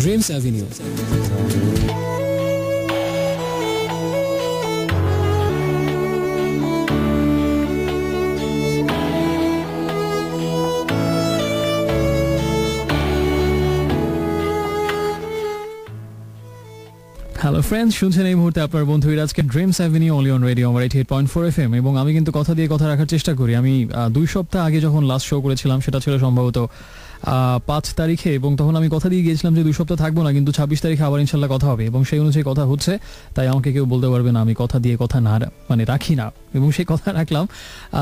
Dreams Avenue. Hello friends, শুনছেন এই মুহূর্তে আপনার বন্ধু আজকে dreams avenue only on radio 88.4 FM। এবং আমি কিন্তু কথা দিয়ে কথা রাখার চেষ্টা করি। আমি 2 সপ্তাহ আগে যখন লাস্ট শো করেছিলাম সেটা ছিল সম্ভবত 5 তারিখে, এবং তখন আমি কথা দিয়ে গিয়েছিলাম যে 2 সপ্তাহ থাকবো না, কিন্তু 26 তারিখে আবার ইনশাল্লাহ কথা হবে, এবং সেই অনুযায়ী কথা হচ্ছে। তাই আমাকে কেউ বলতে পারবে না আমি কথা দিয়ে কথা না রাখি না, এবং সেই কথা রাখলাম।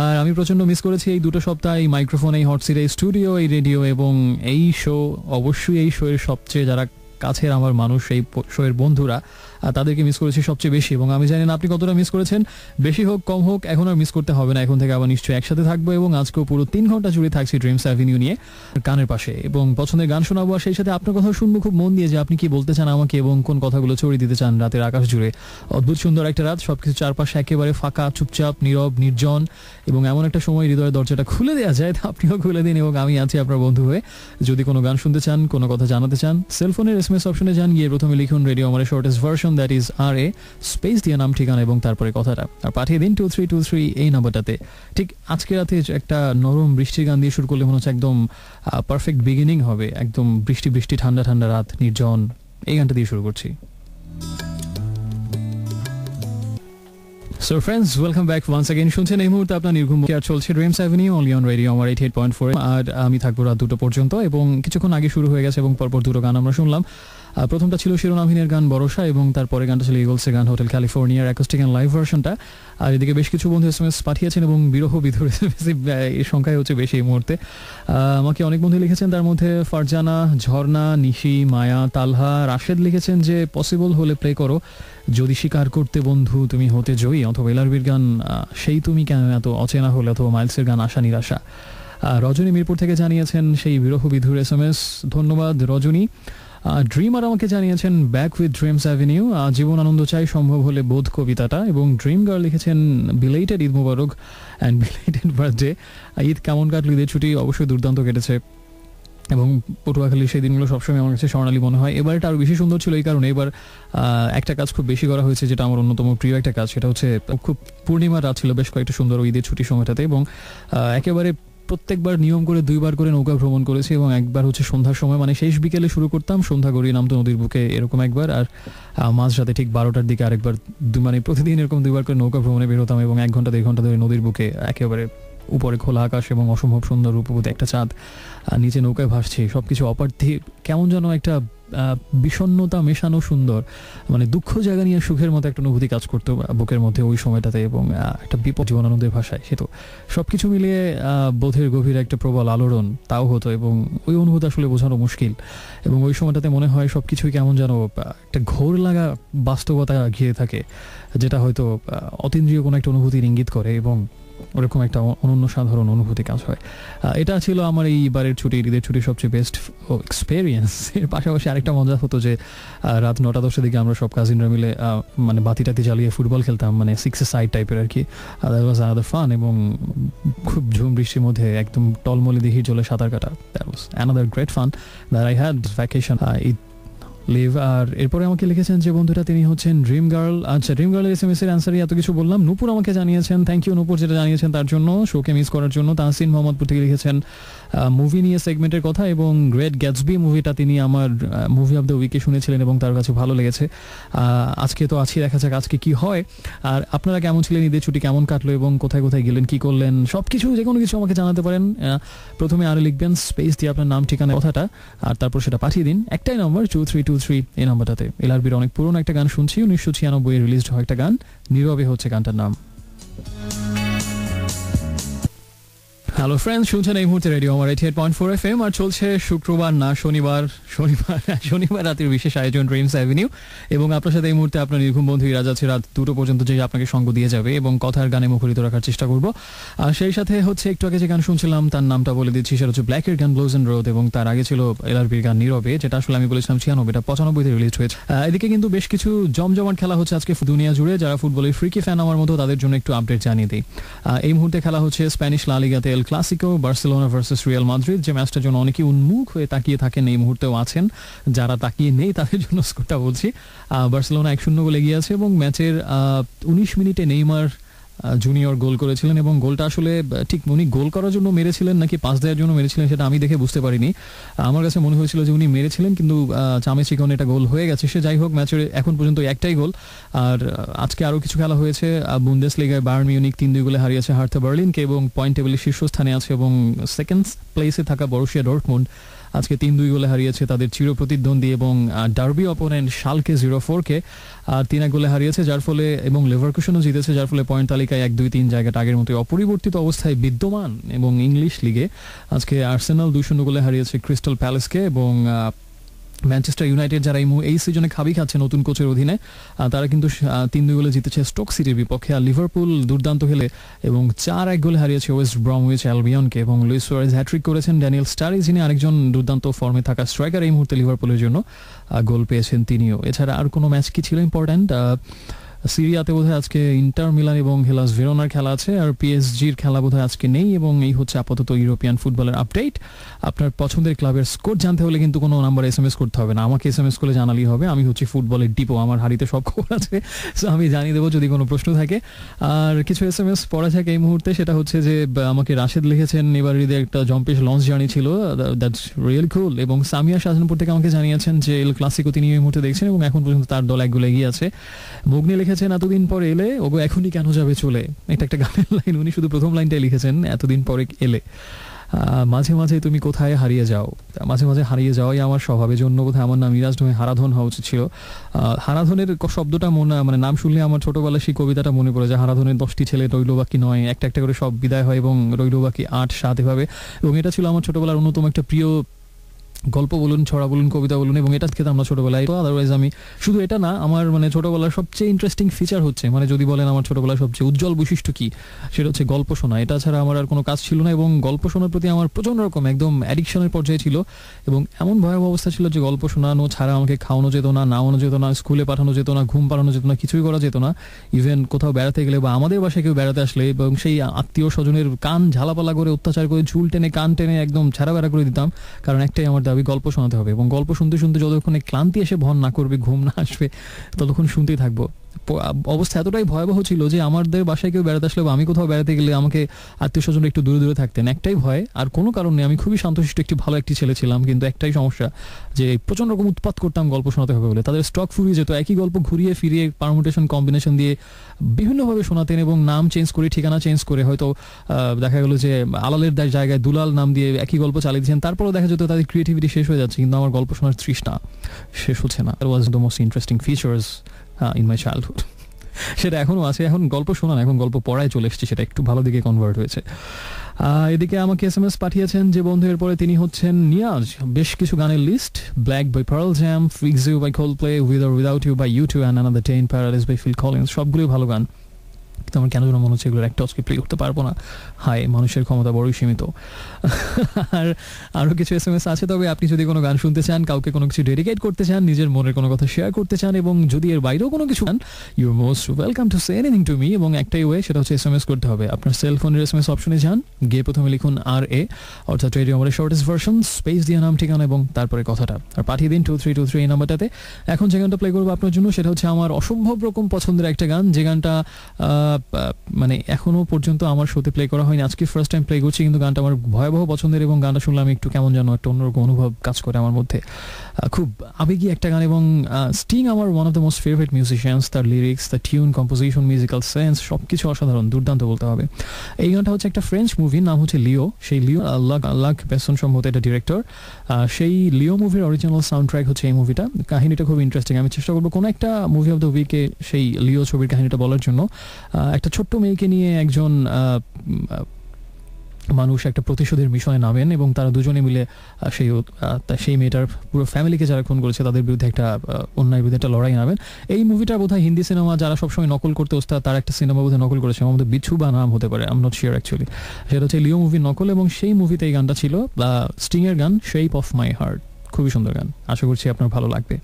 আর আমি প্রচণ্ড মিস করেছি এই 2 সপ্তাহ, এই মাইক্রোফোন, এই হটসিট, এই স্টুডিও, এই রেডিও এবং এই শো। অবশ্যই এই শোয়ের সবচেয়ে যারা কাছের আমার মানুষ, এই শোয়ের বন্ধুরা, তাদেরকে মিস করেছি সবচেয়ে বেশি। এবং আমি জানি না আপনি কতটা মিস করেছেন, বেশি হোক কম হোক, এখন আর মিস করতে হবে না। এখন থেকে আবার নিশ্চয়ই একসাথে থাকবো, এবং আজকেও পুরো 3 ঘন্টা জুড়ে থাকছি ড্রিমস অ্যাভিনিউ নিয়ে কানের পাশে, এবং পছন্দের গান শোনাবো। আর সেই সাথে আপনার কথা শুনবো খুব মন দিয়ে, যে আপনি কি বলতে চান আমাকে, এবং কোন কথাগুলো ছড়িয়ে দিতে চান রাতের আকাশ জুড়ে। অদ্ভুত সুন্দর একটা রাত, সবকিছু চারপাশে একেবারে ফাঁকা, চুপচাপ, নীরব, নির্জন, এবং এমন একটা সময় হৃদয়ের দরজাটা খুলে দেওয়া যায়। আপনিও খুলে দিন, এবং আমি আছি আপনার বন্ধু হয়ে। যদি কোনো গান শুনতে চান, কোনো কথা জানাতে চান, সেলফোনের SMS অপশনে যান, গিয়ে প্রথমে লিখুন রেডিও আমার shortest version, that is RA space দিয়ে নাম, ঠিকানা এবং তারপরে কথাটা, আর পাঠিয়ে দিন 2323 এই নাম্বারটাতে। ঠিক আজকে রাতে একটা নরম বৃষ্টির গান দিয়ে শুরু করলে মনে হচ্ছে একদম পারফেক্ট বিগিনিং হবে। একদম বৃষ্টি বৃষ্টি, ঠান্ডা ঠান্ডা রাত, নির্জন, এই গানটা দিয়ে শুরু করছি। So friends, welcome back once again. শুনছেন এই মুহূর্তে আপনার নির্ঘুম আর চলছে Dreams avenue only on radio আমার 88.4। আর আমি থাকবো রাত 2টো পর্যন্ত, এবং কিছুক্ষণ আগে শুরু হয়ে গেছে, এবং পরপর 2টো গান আমরা শুনলাম। প্রথমটা ছিল শিরোনামহীনের গান ভরসা, এবং তারপরে গানটা ছিল ইগলসের গান হোটেল ক্যালিফোর্নিয়ার অ্যাকোস্টিক অ্যান্ড লাইভ ভার্সনটা। আর এদিকে বেশ কিছু বন্ধু SMS পাঠিয়েছেন, এবং বিরহ বিধুর এই সংখ্যায় হচ্ছে বেশি এই মুহূর্তে। আমাকে অনেক বন্ধু লিখেছেন, তার মধ্যে ফারজানা, ঝর্ণা, নিশি, মায়া, তালহা, রাশেদ লিখেছেন যে পসিবল হলে প্লে করো যদি স্বীকার করতে বন্ধু তুমি হতে জয়ী, অথবা এলআরবির গান সেই তুমি কেন এত অচেনা হলে, অথবা মাইলসের গান আশা নিরাশা। রজনী মিরপুর থেকে জানিয়েছেন সেই বিরহ বিধুর SMS, ধন্যবাদ রজনী। ড্রিমার আমাকে জানিয়েছেন ব্যাক উইথ ড্রিমস অ্যাভিনিউ, জীবন আনন্দ চাই সম্ভব হলে বোধ কবিতাটা। এবং ড্রিম গার্ল লিখেছেন belated Eid Mubarak and belated birthday. Eid কেমন কাটলো? ঈদের ছুটি অবশ্যই দুর্দান্ত কেটেছে, এবং পটুয়াখালীর সেই দিনগুলো সবসময় আমার কাছে স্বর্ণালী মনে হয়। এবারটা আরও বেশি সুন্দর ছিল এই কারণে এবার একটা কাজ খুব বেশি করা হয়েছে, যেটা আমার অন্যতম প্রিয় একটা কাজ। সেটা হচ্ছে খুব পূর্ণিমার রাত ছিল বেশ কয়েকটা সুন্দর ঈদের ছুটির সময়টাতে, এবং একেবারে প্রত্যেকবার নিয়ম করে 2বার করে নৌকা ভ্রমণ করেছি, এবং একবার হচ্ছে সন্ধ্যার সময়, মানে শেষ বিকেলে শুরু করতাম, সন্ধ্যা গড়িয়ে নামতো নদীর বুকে, এরকম একবার। আর মাঝরাতে ঠিক 12টার দিকে আরেকবার, মানে প্রতিদিন এরকম 2বার করে নৌকা ভ্রমণে বের হতাম, এবং 1 ঘন্টা 1.5 ঘন্টা ধরে নদীর বুকে, একেবারে উপরে খোলা আকাশ এবং অসম্ভব সুন্দর রূপবতী একটা চাঁদ, নিচে নৌকায় ভাসছে, সবকিছু অপার্থিব, কেমন যেন একটা বিষণ্ণতা মেশানো সুন্দর, মানে দুঃখ জায়গা নিয়ে সুখের মতো একটা অনুভূতি কাজ করতো বুকের মধ্যে ওই সময়টাতে, এবং একটা বিপদ জীবনানন্দের ভাষায় সে তো সবকিছু মিলিয়ে বোধের গভীর একটা প্রবল আলোড়ন তাও হতো, এবং ওই অনুভূতি আসলে বোঝানো মুশকিল। এবং ওই সময়টাতে মনে হয় সবকিছুই কেমন যেন একটা ঘোর লাগা বাস্তবতা ঘিরে থাকে, যেটা হয়তো অতীন্দ্রিয় কোনো একটা অনুভূতির ইঙ্গিত করে, এবং ওরকম একটা অনন্য সাধারণ অনুভূতি কাজ হয়। এটা ছিল আমার এইবারের ছুটির, ঈদের ছুটির সবচেয়ে বেস্ট এক্সপেরিয়েন্স। এর পাশাপাশি আরেকটা মজা হতো যে রাত 9টা-10টার দিকে আমরা সব কাজিনরা মিলে মানে বাতি টাতি জ্বালিয়ে ফুটবল খেলতাম, মানে 6-a-side টাইপের আর কি। দ্যাট ওয়াজ আনাদার ফান, এবং খুব ঝুম বৃষ্টির মধ্যে একদম টলমলে দিঘির জলে সাঁতার কাটা, that was another great fun that I had vacation leave. আর এরপরে আমাকে লিখেছেন যে বন্ধুটা, তিনি হচ্ছেন ড্রিম গার্ল। আচ্ছা, ড্রিম গার্লের SMS এর অ্যান্সারই এত কিছু বললাম। নূপুর আমাকে জানিয়েছেন, থ্যাংক ইউ নূপুর যেটা জানিয়েছেন তার জন্য, শোকে মিস করার জন্য। তাহসিন মোহাম্মদপুর থেকে লিখেছেন মুভি নিয়ে সেগমেন্টের কথা, এবং গ্রেট গ্যাটসবি মুভিটা তিনি আমার মুভি অফ দ্য উইকে শুনেছিলেন, এবং তার কাছে ভালো লেগেছে। আজকে তো আছি, দেখা যাক আজকে কি হয়। আর আপনারা কেমন ছিলেন, ঈদের ছুটি কেমন কাটলো, এবং কোথায় কোথায় গেলেন, কি করলেন, সব কিছু যে কোনো কিছু আমাকে জানাতে পারেন। প্রথমে আরও লিখবেন স্পেস দিয়ে আপনার নাম, ঠিকানা, কথাটা, আর তারপর সেটা পাঠিয়ে দিন। একটাই নম্বর 2323 এই নাম্বারটাতে। এলআরবির অনেক পুরনো একটা গান শুনছি, 1996 রিলিজড হয় একটা গান, নীরবে হচ্ছে গানটার নাম। হ্যালো ফ্রেন্ডস, শুনছেন এই মুহূর্তে রেডিও আমার 88.4 FM, আর চলছে শুক্রবার না শনিবার রাতের বিশেষ আয়োজন ড্রিমস অ্যাভিনিউ, এবং আপনার সাথে এই মুহূর্তে আপনার নির্ঘুম বন্ধু ইরাজ আছে রাত 2টো পর্যন্ত, যে আপনাকে সঙ্গ দিয়ে যাবে এবং কথার গানে মুখরিত রাখার চেষ্টা করব। আর সেই সাথে হচ্ছে একটু আগে যে গান শুনছিলাম তার নামটা বলে দিচ্ছি, সেটা হচ্ছে ব্ল্যাকের গান ব্লোজ অ্যান্ড রোদ, এবং তার আগে ছিল এলআরবির গান নীরবে, যেটা আসলে আমি বলেছিলাম 96, 95-তে রিলিজ হয়েছে। এদিকে কিন্তু বেশ কিছু জমজমাট খেলা হচ্ছে আজকে দুনিয়া জুড়ে। যারা ফুটবলের ফ্রিকি ফ্যান আমার মতো, তাদের জন্য একটু আপডেট জানিয়ে দিই। এই মুহূর্তে খেলা হচ্ছে স্প্যানিশ লা লিগাতে El Clasico Barcelona versus Real Madrid, যে ম্যাচটার জন্য অনেকেই উন্মুখ হয়ে তাকিয়ে থাকেন, এই মুহূর্তেও আছেন। যারা তাকিয়ে নেই তাদের জন্য স্কোরটা বলছি। বার্সেলোনা 1-0 গোলে এগিয়ে আছে এবং ম্যাচের 19 মিনিটে নেইমার জুনিয়র গোল করেছিলেন এবং গোলটা আসলে ঠিক উনি গোল করার জন্য মেরেছিলেন নাকি পাস দেওয়ার জন্য মেরেছিলেন সেটা আমি দেখে বুঝতে পারিনি। আমার কাছে মনে হয়েছিল যে উনি মেরেছিলেন, কিন্তু চামে চিকন এটা গোল হয়ে গেছে। সে যাই হোক, ম্যাচের এখন পর্যন্ত একটাই গোল। আর আজকে আরও কিছু খেলা হয়েছে। বুন্দেসলিগায় বায়ার্ন মিউনিখ 3-2 গোলে হারিয়েছে হার্থা বার্লিনকে এবং পয়েন্ট টেবিলের শীর্ষস্থানে আছে, এবং সেকেন্ড প্লেসে থাকা বরুসিয়া ডর্টমুন্ড আজকে 3-2 গোলে হারিয়েছে তাদের চিরপ্রতিদ্বন্দ্বী এবং ডার্বি অপোনেন্ট শালকে 04-কে 3-1 গোলে হারিয়েছে, যার ফলে, এবং লেভারকুসেনও জিতেছে, যার ফলে পয়েন্ট তালিকায় 1-2-3 জায়গাটা আগের মতো অপরিবর্তিত অবস্থায় বিদ্যমান। এবং ইংলিশ লিগে আজকে আর্সেনাল 2-0 গোলে হারিয়েছে ক্রিস্টাল প্যালেসকে, এবং ম্যানচেস্টার ইউনাইটেড যারা এই সিজনে খাচ্ছে নতুন কোচের অধীনে, তারা কিন্তু 3-2 গোলে জিতেছে স্টোক সিটির বিপক্ষে। আর লিভারপুল দুর্দান্ত খেলে এবং 4-1 গোলে হারিয়েছে ওয়েস্ট ব্রমউইচ অ্যালবিয়নকে, এবং লুইস সুয়ারেজ হ্যাট্রিক করেছেন। ড্যানিয়েল স্টারিজ, যিনি আরেকজন দুর্দান্ত ফর্মে থাকা স্ট্রাইকার এই মুহূর্তে লিভারপুলের জন্য, গোল পেয়েছেন তিনিও। এছাড়া আর কোনো ম্যাচ কি ছিল ইম্পর্ট্যান্ট? সিরিয়াতে বোধহয় আজকে ইন্টার মিলান এবং হেলাস ভেরোনার খেলা আছে, আর পিএসজির খেলা বোধহয় আজকে নেই। এবং এই হচ্ছে আপাতত ইউরোপিয়ান ফুটবলের আপডেট। আপনার পছন্দের ক্লাবের স্কোর জানতে হলে কিন্তু কোনো নাম্বার SMS করতে হবে না, আমাকে SMS করে জানালেই হবে। আমি হচ্ছে ফুটবলের ডিপো, আমার হাড়িতে সব খবর আছে, সো আমি জানিয়ে দেবো যদি কোনো প্রশ্ন থাকে। আর কিছু SMS পড়া থাকে এই মুহূর্তে, সেটা হচ্ছে যে আমাকে রাশেদ লিখেছেন এবার ঈদে একটা জম্পেশ লঞ্চ জার্নি ছিল, দ্যাটস রিয়েল কুল। এবং সামিয়া শাহজাহানপুর থেকে আমাকে জানিয়েছেন যে এল ক্লাসিকো তিনি এই মুহূর্তে দেখছেন এবং এখন পর্যন্ত তার দল 1 গোলে এগিয়ে আছে। মুগনি লিখেছেন এতদিন পরে এলে ওগো এখনই কেন যাবে চলে, এটা একটা গানের লাইন, উনি শুধু প্রথম লাইনটাই লিখেছেন, এতদিন পরে এলে। মাঝে মাঝে তুমি কোথায় হারিয়ে যাও, মাঝে মাঝে হারিয়ে যাওয়াই আমার স্বভাবের জন্য বোধহয় আমার নাম মিরাজ নয় হারাধন হওয়া উচিত ছিল। হারাধনের শব্দটা মানে নাম শুনলে আমার ছোটবেলায় সেই কবিতাটা মনে পড়ে যে হারাধনের 10টি ছেলে রইল বাকি 9, একটা একটা করে সব বিদায় হয় এবং রইল বাকি 8, 7 এভাবে। এবং এটা ছিল আমার ছোটবেলার অন্যতম একটা প্রিয় গল্প বলুন, ছড়া বলুন, কবিতা বলুন, এবং এটা খেতাম আমরা ছোটবেলায়। আদারওয়াইজ আমি শুধু এটা না, আমার মানে ছোটবেলার সবচেয়ে ইন্টারেস্টিং ফিচার হচ্ছে, মানে যদি বলেন আমার ছোটবেলার সবচেয়ে উজ্জ্বল বৈশিষ্ট্য কি, সেটা হচ্ছে গল্প শোনা। এটা ছাড়া আমার আর কোনো কাজ ছিল না, এবং গল্প শোনার প্রতি আমার প্রচণ্ড রকম একদম অ্যাডিকশনের পর্যায়ে ছিল। এবং এমন ভয়াবহ অবস্থা ছিল যে গল্প শোনানো ছাড়া আমাকে খাওয়ানো যেত না, নাওয়ানো যেত না, স্কুলে পাঠানো যেত না, ঘুম পাড়ানো যেত না, কিছুই করা যেত না। ইভেন কোথাও বেড়াতে গেলে বা আমাদের বাসায় কেউ বেড়াতে আসলে এবং সেই আত্মীয় স্বজনের কান ঝালাপালা করে অত্যাচার করে ঝুল টেনে কান টেনে একদম ছাড়া বেড়া করে দিতাম, কারণ একটাই আমার দাবি, গল্প শোনাতে হবে। এবং গল্প শুনতে শুনতে যতক্ষণ ক্লান্তি এসে ভর না করবে, ঘুম না আসবে, ততক্ষণ শুনতেই থাকবো। অবস্থা এতটাই ভয়াবহ ছিল যে আমাদের বাসায় কেউ বেড়াতে আসলে বা আমি কোথাও বেড়াতে গেলে আমাকে আত্মীয় স্বজনরা একটু দূরে দূরে থাকতেন, একটাই ভয়, আর কোনো কারণ নেই। আমি খুবই শান্তশিষ্ট ভালো একটি ছেলে ছিলাম, কিন্তু একটাই সমস্যা যে প্রচণ্ড রকম উৎপাত করতাম গল্প শোনাতে হবে বলে। তাদের স্টক ফুরিয়ে যেত, একই গল্প ঘুরিয়ে ফিরিয়ে পারমুটেশন কম্বিনেশন দিয়ে বিভিন্নভাবে শোনাতেন এবং নাম চেঞ্জ করে, ঠিকানা চেঞ্জ করে, হয়তো দেখা গেল যে আলালের জায়গায় দুলাল নাম দিয়ে একই গল্প চালিয়ে দিয়েছেন। তারপরেও দেখা যেত তাদের ক্রিয়েটিভিটি শেষ হয়ে যাচ্ছে, কিন্তু আমার গল্প শোনার তৃষ্ণা শেষ হচ্ছে না। That was the most interesting features in my childhood. সেটা এখনও আছে, এখন গল্প শোনা না, এখন গল্প পড়ায় চলে এসেছে, সেটা একটু ভালো দিকে কনভার্ট হয়েছে। এদিকে আমাকে SMS পাঠিয়েছেন যে বন্ধু, এরপরে তিনি হচ্ছেন নিয়াজ। বেশ কিছু গানের list: Black by Pearl Jam, fix you by Coldplay, with or without you by ইউ2, and another day in paradise by Phil Collins. সবগুলোই ভালো গান, কিন্তু আমার কেন যেন মনে হচ্ছে এগুলোর একটা আজকে প্লে করতে পারবো না। হায়, মানুষের ক্ষমতা বড়ই সীমিত। আর আরও কিছু SMS আছে, তবে আপনি যদি কোনো গান শুনতে চান, কাউকে কোনো কিছু ডেডিকেট করতে চান, নিজের মনের কোনো কথা শেয়ার করতে চান, এবং যদি এর বাইরেও কোনো কিছু চান, you are most welcome to say anything to me. এবং একটাই ওয়ে, সেটা হচ্ছে SMS করতে হবে। আপনার সেলফোনের SMS অপশনে যান, গিয়ে প্রথমে লিখুন RA, অর্থাৎ রেডিও আমাদের শর্টেস্ট ভার্সন, স্পেস দিয়ে নাম, ঠিকানা এবং তারপরে কথাটা, আর পাঠিয়ে দিন 2323 এই নাম্বারটাতে। এখন যে গানটা প্লে করবো আপনার জন্য, সেটা হচ্ছে আমার অসম্ভব রকম পছন্দের একটা গান, যে গানটা মানে এখনো পর্যন্ত আমার শোতে প্লে করা হয়নি, আজকে ফার্স্ট টাইম প্লে করছি, কিন্তু গানটা আমার ভয়াবহ পছন্দের এবং গানটা শুনলে আমি একটু কেমন যেন একটা অন্যরকম অনুভব কাজ করে আমার মধ্যে। খুব আবেগী একটা গান, এবং স্টিং আমার one of the most favourite musicians. তার লিরিক্স, তার টিউন, কম্পোজিশন, মিউজিক্যাল সেন্স সব কিছু অসাধারণ, দুর্দান্ত বলতে হবে। এই গানটা হচ্ছে একটা ফ্রেঞ্চ মুভির, নাম হচ্ছে লিও। সেই লিও লাক বেসন সম্ভবত এটা ডিরেক্টর। সেই লিও মুভির অরিজিনাল সাউন্ড ট্র্যাক হচ্ছে এই মুভিটা। কাহিনীটা খুব ইন্টারেস্টিং, আমি চেষ্টা করবো কোনো একটা মুভি অফ দ্য উইকে সেই লিও ছবির কাহিনীটা বলার জন্য। একটা ছোট্ট মেয়েকে নিয়ে একজন মানুষ একটা প্রতিশোধের মিশনে নামেন, এবং তারা দুজনে মিলে সেই মেয়েটার পুরো ফ্যামিলিকে যারা খুন করেছে তাদের বিরুদ্ধে একটা অন্যায়ের বিরুদ্ধে একটা লড়াই নামেন। এই মুভিটা বোধহয় হিন্দি সিনেমা যারা সবসময় নকল করতে ওস্তাদ, তার একটা সিনেমা বোধহয় নকল করেছে, আমাদের বিচ্ছু বা নাম হতে পারে, I am not sure actually. সেটা হচ্ছে লিও মুভির নকল, এবং সেই মুভিতে এই গানটা ছিল, স্টিংয়ের গান, শেপ অফ মাই হার্ট। খুবই সুন্দর গান, আশা করছি আপনার ভালো লাগবে।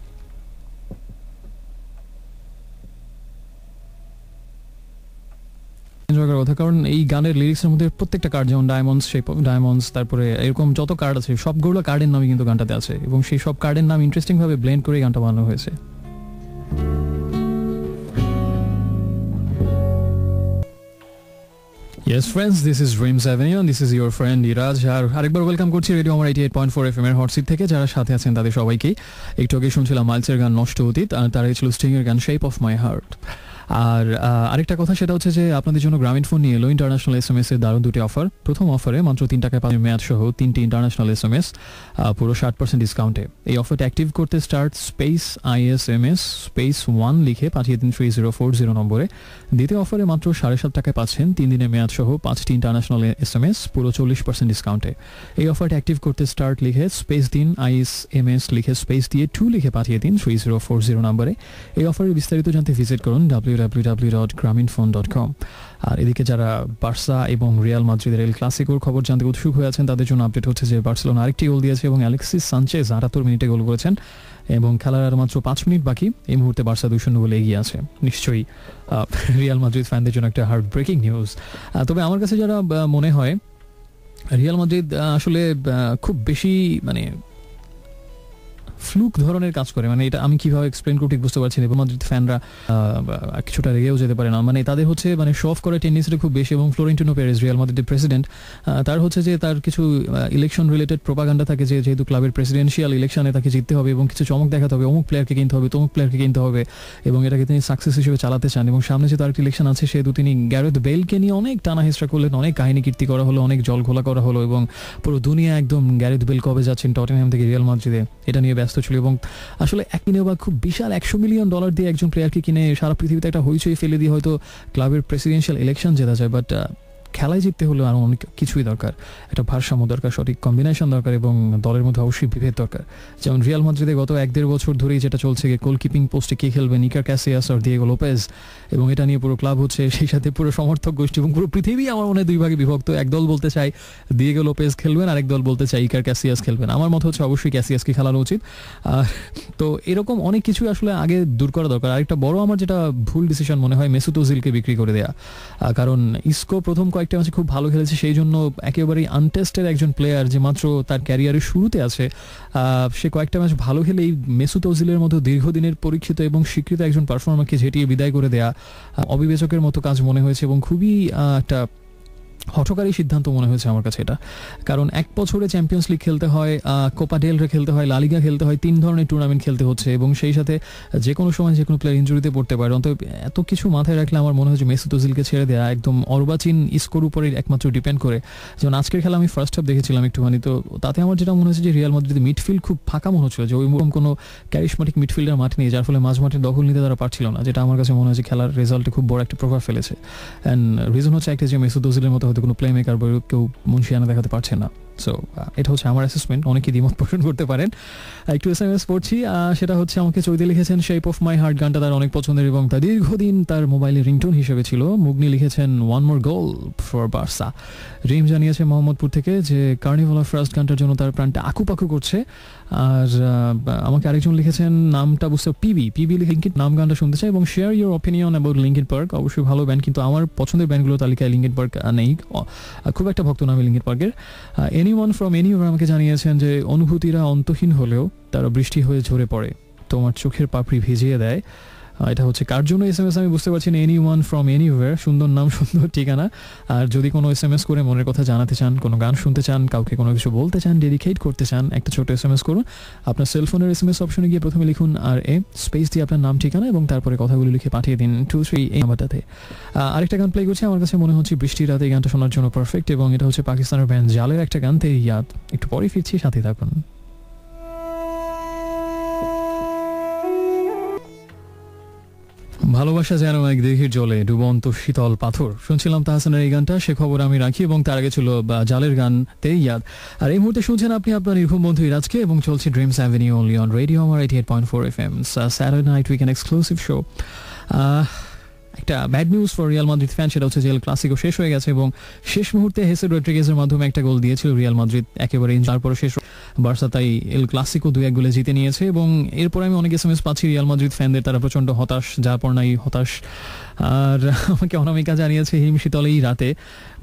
এনজয় করার কথা, কারণ এই গানের লিরিক্সের মধ্যে প্রত্যেকটা কার্ড, যেমন ডায়মন্ডস, শেপ অফ ডায়মন্ডস, তারপরে এরকম যত কার্ড আছে সবগুলো কার্ডের নামই কিন্তু গানটাতে আছে, এবং সেই সব কার্ডের নাম ইন্টারেস্টিং ভাবে ব্লেন্ড করে গানটা বানানো হয়েছে। Yes friends, this is Dreams Avenue and this is your friend Iraj, আর আরেকবার ওয়েলকাম করছি রেডিও আমার 88.4 FM এর হট সিট থেকে। যারা সাথে আছেন তাদের সবাইকে। একটু আগে শুনছিলাম মাইলসের গান নষ্ট অতীত, আর তার ছিল স্টিং এর গান শেপ অফ মাই হার্ট। আর আরেকটা কথা, সেটা হচ্ছে যে আপনাদের জন্য গ্রামীণ ফোন নিয়ে এলো ইন্টারন্যাশনাল SMS এর দারুণ দুটি অফার। প্রথম অফারে মাত্র 3 টাকায় পাবেন মেয়াদ সহ 3টি ইন্টারন্যাশনাল SMS পুরো 60% ডিসকাউন্টে। এই অফারটা অ্যাক্টিভ করতে স্টার্ট স্পেস ISMS স্পেস 1 লিখে পাঠিয়ে দিন 3040 নম্বরে। দ্বিতীয় অফারে মাত্র 7.5 টাকায় পাচ্ছেন 3 দিনের মেয়াদ সহ 5টি ইন্টারন্যাশনাল SMS পুরো 40% ডিসকাউন্টে। এই অফারটা অ্যাক্টিভ করতে স্টার্ট লিখে স্পেস দিন, ISMS লিখে স্পেস দিয়ে 2 লিখে পাঠিয়ে দিন 3040 নম্বরে। এই অফারের বিস্তারিত জানতে ভিজিট করুন www.graminphone.com। আর এদিকে যারা বার্সা এবং রিয়াল মাদ্রিদের এল ক্লাসিকোর খবর জানতে উৎসুক হয়ে আছেন, তাদের জন্য আপডেট হচ্ছে যে বার্সেলোনা আরেকটি গোল দিয়েছে এবং অ্যালেক্সিস সানচেজ 78 মিনিটে গোল করেছেন, এবং খেলার আর মাত্র 5 মিনিট বাকি। এই মুহূর্তে বার্সা 2-0 গোলে এগিয়ে আছে। নিশ্চয়ই রিয়াল মাদ্রিদ ফ্যানদের জন্য একটা হার্ট ব্রেকিং নিউজ। তবে আমার কাছে যারা মনে হয় রিয়াল মাদ্রিদ আসলে খুব বেশি মানে ফ্লুক ধরনের কাজ করে, মানে এটা আমি কিভাবে এক্সপ্লেন করতে বুঝতে পারছি না। মাদ্রিদ ফ্যানরা কিছুটা রেগেও যেতে পারে না, মানে তাদের হচ্ছে মানে শো অফ করে টেন্ডেন্সিটা খুব বেশি। এবং ফ্লোরেন্টিনো পেরেজ, রিয়াল মাদ্রিদের প্রেসিডেন্ট, তার হচ্ছে যে তার কিছু ইলেকশন রিলেটেড প্রোপাগান্ডা থাকে যে যেহেতু ক্লাবের প্রেসিডেন্সিয়াল ইলেকশনে তাকে জিততে হবে এবং কিছু চমক দেখাতে হবে, অমুক প্লেয়ারকে কিনতে হবে, তমুক প্লেয়ারকে কিনতে হবে, এবং এটাকে তিনি সাকসেস হিসেবে চালাতে চান। এবং সামনে যে তার ইলেকশন আছে, সেহেতু তিনি গ্যারেথ বেলকে নিয়ে অনেক টানা হেঁচড়া করলেন, অনেক কাহিনী কীর্তি করা হলো, অনেক জল ঘোলা করা হলো, এবং পুরো দুনিয়া একদম গ্যারেথ বেল কবে যাচ্ছেন টটেনহ্যাম থেকে রিয়াল মাদ্রিদে এটা নিয়ে ব্যস্ত ছিল। এবং আসলে এক কিনে বা খুব বিশাল $100 মিলিয়ন দিয়ে একজন প্লেয়ারকে কিনে সারা পৃথিবীতে একটা হইচই ফেলে দিয়ে হয়তো ক্লাবের প্রেসিডেন্সিয়াল ইলেকশন জেতা যায়, বাট খেলায় জিততে হলে আরও অনেক কিছুই দরকার। একটা ভারসাম্য দরকার, সঠিক কম্বিনেশন দরকার, এবং দলের মধ্যে অবশ্যই বিভেদ দরকার। যেমন রিয়াল মাদ্রিদে গত 1-1.5 বছর ধরেই যেটা চলছে, গোলকিপিং পোস্টে কে খেলবে, ইকার ক্যাসিয়াস আর দিয়েগো লোপেজ, এবং এটা নিয়ে পুরো ক্লাব হচ্ছে, সেই সাথে পুরো সমর্থক গোষ্ঠী এবং পুরো পৃথিবী আমার মনে হয় 2 ভাগে বিভক্ত। এক দল বলতে চায় দিয়েগো লোপেজ খেলবেন, আরেক দল বলতে চায় ইকার ক্যাসিয়াস খেলবেন। আমার মত হচ্ছে অবশ্যই ক্যাসিয়াসকে খেলানো উচিত। তো এরকম অনেক কিছুই আসলে আগে দূর করা দরকার। আরেকটা বড় আমার যেটা ভুল ডিসিশন মনে হয় মেসুত ওজিলকে বিক্রি করে দেয়া, কারণ ইসকো প্রথম কয়েকটা ম্যাচে খুব ভালো খেলেছে, সেই জন্য একেবারেই আনটেস্টেড একজন প্লেয়ার যে মাত্র তার ক্যারিয়ারের শুরুতে আছে, সে কয়েকটা ম্যাচ ভালো খেলে এই মেসুত ওজিলের মতো দীর্ঘদিনের পরীক্ষিত এবং স্বীকৃত একজন পারফর্মারকে ঝেঁটিয়ে বিদায় করে দেয়া অবিবেচকের মতো কাজ মনে হয়েছে, এবং খুবই একটা হঠকারী সিদ্ধান্ত মনে হয়েছে আমার কাছে এটা। কারণ 1 বছরে চ্যাম্পিয়ন্স লিগ খেলতে হয়, কোপা ডেল রে খেলতে হয়, লা লিগা খেলতে হয়, 3 ধরনের টুর্নামেন্ট খেলতে হচ্ছে, এবং সেই সাথে যে কোনো সময় যে কোনো প্লেয়ার ইনজুরিতে পড়তে পারে। অন্তত এত কিছু মাথায় রাখলে আমার মনে হয় যে মেসুত ওজিলকে ছেড়ে দেওয়া একদম অর্বাচীন ইসকোর উপরে একমাত্র ডিপেন্ড করে। যেমন আজকের খেলা আমি ফার্স্ট হাফ দেখেছিলাম একটুখানি, তো তাতে আমার যেটা মনে হচ্ছে যে রিয়াল মাদ্রিদের মিডফিল্ড খুব ফাঁকা মনে হচ্ছিল, যে ওইরকম কোনো ক্যারিশমেটিক মিডফিল্ডার মাঠে নেই, যার ফলে মাঝমাঠের দখল নিতে তারা পারছিল না, যেটা আমার কাছে মনে হয় যে খেলার রেজাল্টে খুব বড় একটা প্রভাব ফেলেছে। অ্যান্ড রিজন হচ্ছে একটা যে মেসুত ওজিলের মতো হয়তো কোনো প্লে মেকার কেউ মুন্সিয়ানা দেখাতে পারছে না। সো এটা হচ্ছে আমার অ্যাসেসমেন্ট, অনেকে দ্বিমত পোষণ করতে পারেন। একটু SMS পড়ছি, সেটা হচ্ছে আমাকে চৈতি লিখেছেন শেপ অফ মাই হার্ট গানটা তার অনেক পছন্দের এবং তা দীর্ঘদিন তার মোবাইলে রিংটোন হিসেবে ছিল। মুগনি লিখেছেন one more goal for Barca. Rim জানিয়েছে মোহাম্মদপুর থেকে যে কার্নিভাল অফ ফার্স্ট গানটার জন্য তার প্রাণটা আকুপাকু করছে। আর আমাকে আরেকজন লিখেছেন নামটা বুঝতে পিবি লিখে লিঙ্কিন নাম গানটা শুনতে চাই এবং share your opinion about Linkin park. অবশ্যই ভালো ব্যান্ড, কিন্তু আমার পছন্দের ব্যান্ডগুলোর তালিকায় লিঙ্কিন পার্ক নেই, খুব একটা ভক্ত না আমি লিঙ্কিন পার্কের। এনিওয়ান ফ্রম এনিওয়ার আমাকে জানিয়েছেন যে অনুভূতিরা অন্তহীন হলেও তারা বৃষ্টি হয়ে ঝরে পড়ে, তোমার চোখের পাপড়ি ভিজিয়ে দেয়। এটা হচ্ছে কার জন্য SMS আমি বুঝতে পারছি না। এনিওয়ান ফ্রম এনিওয়ার, সুন্দর নাম সুন্দর ঠিকানা। আর যদি কোনো SMS করে মনের কথা জানাতে চান, কোনো গান শুনতে চান, কাউকে কোনো কিছু বলতে চান, ডেডিকেট করতে চান, একটা ছোট SMS করুন। আপনার সেলফোনের SMS অপশনে গিয়ে প্রথমে লিখুন RA স্পেস দিয়ে আপনার নাম ঠিকানা এবং তারপরে কথাগুলো লিখে পাঠিয়ে দিন 23 এই নাম্বারটাতে। আরেকটা গান প্লে করছি, আমার কাছে মনে হচ্ছে বৃষ্টির রাতে এই গানটা শোনার জন্য পারফেক্ট এবং এটা হচ্ছে পাকিস্তানের ব্যান্ড জালের একটা গান, তেরি ইয়াদ। একটু পরে ফিরছি, সাথে থাকুন। ভালোবাসা যেন এক দিঘির জলে ডুবন্ত শীতল পাথর। শুনছিলাম তাহসানের এই গানটা, সে খবর আমি রাখি, এবং তার আগে ছিল জালের গান তেরি ইয়াদ। আর এই মুহূর্তে শুনছেন আপনি আপনার নির্ঘুম বন্ধু ইরাজকে এবং চলছে Dreams avenue only on radio আমার 88.4 FM, Saturday night weekend exclusive show. একটা bad news for Real Madrid fan, সেটা হচ্ছে যে এল ক্লাসিকো শেষ হয়ে গেছে এবং শেষ মুহূর্তে হেসে রড্রিগেজের মাধ্যমে একটা গোল দিয়েছিল রিয়াল মাদ্রিদ একেবারে, তারপরে শেষ বার্সা তাই এল ক্লাসিকো 2-1 গোলে জিতে নিয়েছে। এবং এরপর আমি অনেক SMS পাচ্ছি রিয়াল মাদ্রিদ ফ্যানদের, তারা প্রচন্ড হতাশ, যার পর নাই হতাশ। আর আমাকে অনামিকা জানিয়েছে হিম শীতল এই রাতে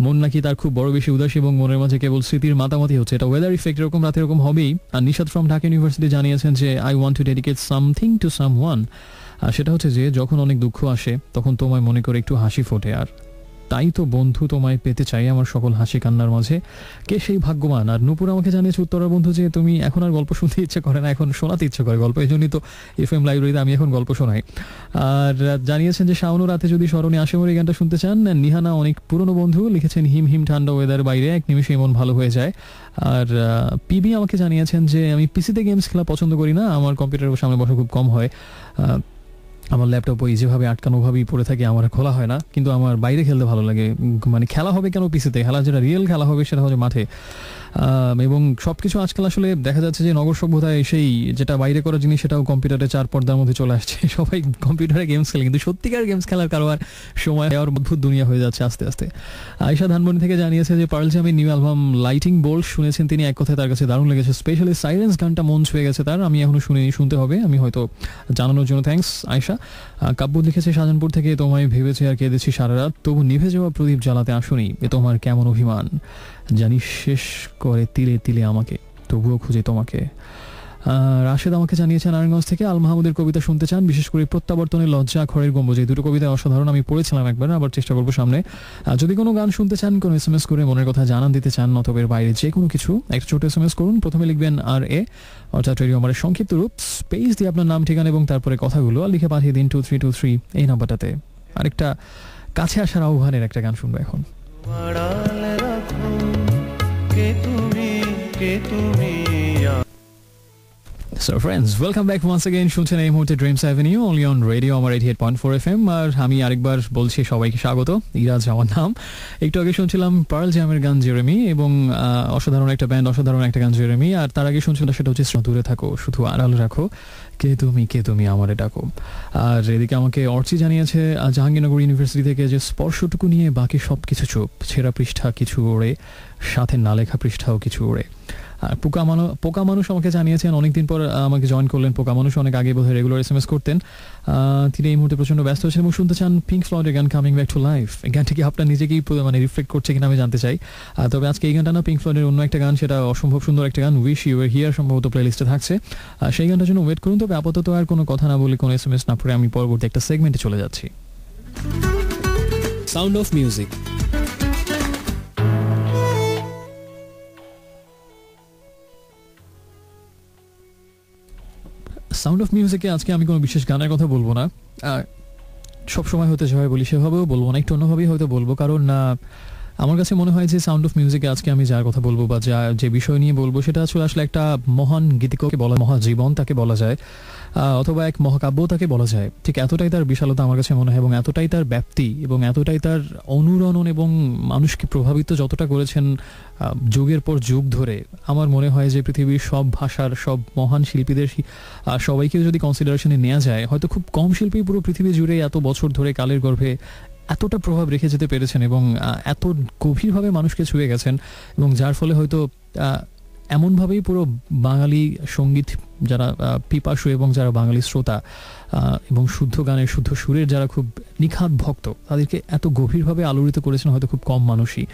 মন নাকি তার খুব বড় বেশি উদাস এবং মনের মাঝে কেবল স্মৃতির মাতামাতি হচ্ছে, এটা ওয়েদার ইফেক্ট, এরকম রাতে এরকম হবেই। আর নিশাদ ফ্রম ঢাকা ইউনিভার্সিটি জানিয়েছেন যে I want to dedicate something to someone, আর সেটা হচ্ছে যে যখন অনেক দুঃখ আসে তখন তোমায় মনে করে একটু হাসি ফোটে, আর তাই তো বন্ধু তোমায় পেতে চাই আমার সকল হাসি কান্নার মাঝে, কে সেই ভাগ্যবান। আর নূপুর আমাকে জানিয়েছে উত্তরার বন্ধু যে তুমি এখন আর গল্প শুনতে ইচ্ছে করে না, এখন শোনাতে ইচ্ছে করে গল্প, এই জন্যই তো FM লাইব্রেরিতে আমি এখন গল্প শোনাই। আর জানিয়েছেন যে শাওনও রাতে যদি স্মরণে আসে এই গানটা শুনতে চান। নিহানা অনেক পুরনো বন্ধু লিখেছেন হিম হিম ঠান্ডা ওয়েদার বাইরে এক নিমিষে মন ভালো হয়ে যায়। আর পিবি আমাকে জানিয়েছেন যে আমি পিসিতে গেমস খেলা পছন্দ করি না, আমার কম্পিউটারের সামনে বসা খুব কম হয়, আমার ল্যাপটপ ওই যেভাবে আটকানোভাবেই পড়ে থাকে, আমার খোলা হয় না, কিন্তু আমার বাইরে খেলতে ভালো লাগে। মানে খেলা হবে কেন পিসিতে, খেলা যেটা রিয়েল খেলা হবে সেটা হচ্ছে মাঠে। এবং সব কিছু আজকাল আসলে দেখা যাচ্ছে যে নগর সভ্যতায় সেই যেটা বাইরে করার জিনিস সেটাও কম্পিউটারে 4 পর্দার মধ্যে চলে আসছে, সবাই কম্পিউটারে গেমস খেলে, কিন্তু সত্যিকার গেমস খেলার কারো আর সময় আর অদ্ভুত দুনিয়া হয়ে যাচ্ছে আস্তে আস্তে। আয়শা ধানমন্ডি থেকে জানিয়েছে যে পার্ল জ্যামের নিউ অ্যালবাম লাইটিং বোল্ট শুনেছেন তিনি, এক কথায় তার কাছে দারুণ লেগেছে, স্পেশালি সাইলেন্স গানটা মন ছুঁয়ে গেছে তার, আমি এখনো শুনতে হবে, আমি হয়তো জানানোর জন্য থ্যাঙ্কস আয়শা। কাব্য লিখেছে শাহজাহানপুর থেকে তোমায় ভেবেছে আর কেঁদেছি সারা রাত, তবু নিভে যাওয়া প্রদীপ জ্বালাতে আসুনি, এ তোমার কেমন অভিমান, জানি শেষ করে তিলে তিলে আমাকে, তবুও খুঁজে তোমাকে। রাশেদ আমাকে জানিয়েছেন নারায়ণগঞ্জ থেকে আল মাহমুদের কবিতা শুনতে চান, বিশেষ করে প্রত্যাবর্তনের লজ্জা, খড়ের গম্বুজ, এই দুটো কবিতা অসাধারণ, আমি পড়েছিলাম একবার, আবার চেষ্টা করবো সামনে। যদি কোনো গান শুনতে চান, কোনো SMS করে মনের কথা জানান দিতে চান, অথবা এর বাইরে যে কোনো কিছু, একটা ছোট SMS করুন, প্রথমে লিখবেন RA অর্থাৎ রেডিও আমাদের সংক্ষিপ্ত রূপ, স্পেস দিয়ে আপনার নাম ঠিকানা এবং তারপরে কথাগুলো লিখে পাঠিয়ে দিন 2323 এই নাম্বারটাতে। আরেকটা কাছে আসার আহ্বানের একটা গান শুনবো এখন। So friends, welcome back once again. শুনছেন এই মুহূর্তে dreams avenue only on radio আমার 88.4 FM। আর আমি আরেকবার বলছি সবাইকে স্বাগত, ইরাজ আমার নাম। একটু আগে শুনছিলাম পার্ল জ্যামের গান জেরেমি, এবং অসাধারণ একটা ব্যান্ড, অসাধারণ একটা গান জেরেমি। আর তার আগে শুনছিলাম সেটা হচ্ছে দূরে থাকো শুধু আড়াল রাখো, কে তুমি আমারে ডাকো। আর এদিকে আমাকে অর্চি জানিয়েছে জাহাঙ্গীরনগর ইউনিভার্সিটি থেকে যে স্পর্শটুকু নিয়ে বাকি সব কিছু চুপ, ছেঁড়া পৃষ্ঠা কিছু ওড়ে, সাথে না লেখা পৃষ্ঠাও কিছু ওড়ে। আর পোকা মানুষ আমাকে জানিয়েছেন, অনেকদিন পর আমাকে জয়েন করলেন পোকা মানুষ, অনেক আগে বোধহয় রেগুলার SMS করতেন, তিনি এই মুহূর্তে প্রচন্ড ব্যস্ত আছেন এবং শুনতে চান পিঙ্ক ফ্লয়েডের গান কামিং ব্যাক টু লাইফ। এই গানটি কি আপনার নিজেকেই মানে রিফ্লেক্ট করছে কিনা আমি জানতে চাই। তবে আজকে এই গানটা না, পিঙ্ক ফ্লয়েডের অন্য একটা গান, সেটা অসম্ভব সুন্দর একটা গান, উইশ ইউ ওয়্যার হিয়ার, সম্ভবত প্লেলিস্টে থাকছে, সেই গানটার জন্য ওয়েট করুন। তবে আপাতত আর কোনো কথা না বলে, কোনো SMS না পড়ে আমি পরবর্তী একটা সেগমেন্টে চলে যাচ্ছি। Sound of music. Sound of মিউজিকে আজকে আমি কোনো বিশেষ গানের কথা বলবো না, সবসময় হতে যেভাবে বলি সেভাবেও বলবো না, একটু অন্যভাবেই হয়তো বলবো, কারণ আমার কাছে মনে হয় যে সাউন্ড অফ মিউজিকে আজকে আমি যার কথা বলবো বা যে বিষয় নিয়ে বলবো সেটা আসলে একটা মহান গীতিককে বলা, মহাজীবন তাকে বলা যায়, অথবা এক মহাকাব্য তাকে বলা যায়। ঠিক এতটাই তার বিশালতা আমার কাছে মনে হয়, এবং এতটাই তার ব্যাপ্তি, এবং এতটাই তার অনুরণন, এবং মানুষকে প্রভাবিত যতটা করেছেন যুগের পর যুগ ধরে, আমার মনে হয় যে পৃথিবীর সব ভাষার সব মহান শিল্পীদের সবাইকে যদি কনসিডারেশনে নেওয়া যায়, হয়তো খুব কম শিল্পী পুরো পৃথিবী জুড়ে এত বছর ধরে কালের গর্ভে এতটা প্রভাব রেখে যেতে পেরেছেন, এবং এত গভীরভাবে মানুষকে ছুঁয়ে গেছেন, এবং যার ফলে হয়তো এমনভাবেই পুরো বাঙালি সঙ্গীত যারা পিপাসু এবং যারা বাঙালি শ্রোতা এবং শুদ্ধ গানের শুদ্ধ সুরের যারা খুব নিখাত ভক্ত, তাদেরকে এত গভীরভাবে আলোড়িত করেছেন হয়তো খুব কম মানুষই।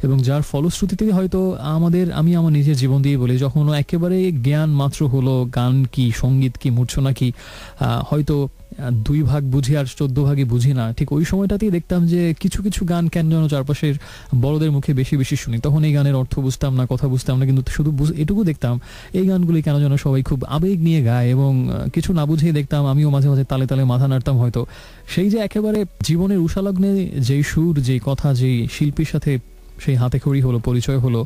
এবং যার ফলশ্রুতিতে হয়তো আমি আমার নিজের জীবন দিয়ে বলি, যখন একেবারে জ্ঞান মাত্র হলো গান কি, সঙ্গীত কি, মূর্ছনা কি, হয়তো 2 ভাগ বুঝি আর 14 ভাগে বুঝি না, ঠিক ওই সময়টাতেই দেখতাম যে কিছু কিছু গান কেন যেন চারপাশের বড়দের মুখে বেশি বেশি শুনি, তখন এই গানের অর্থ বুঝতাম না, কথা বুঝতাম না, কিন্তু শুধু এটুকু দেখতাম এই গানগুলি কেন যেন সবাই খুব আবেগ নিয়ে গায়, এবং কিছু না বুঝেই দেখতাম আমিও মাঝে মাঝে তালে তালে মাথা নাড়তাম হয়তো। সেই যে একেবারে জীবনের উষালগ্নে যেই সুর, যেই কথা, যেই শিল্পীর সাথে সেই হাতেখড়ি হলো, পরিচয় হলো,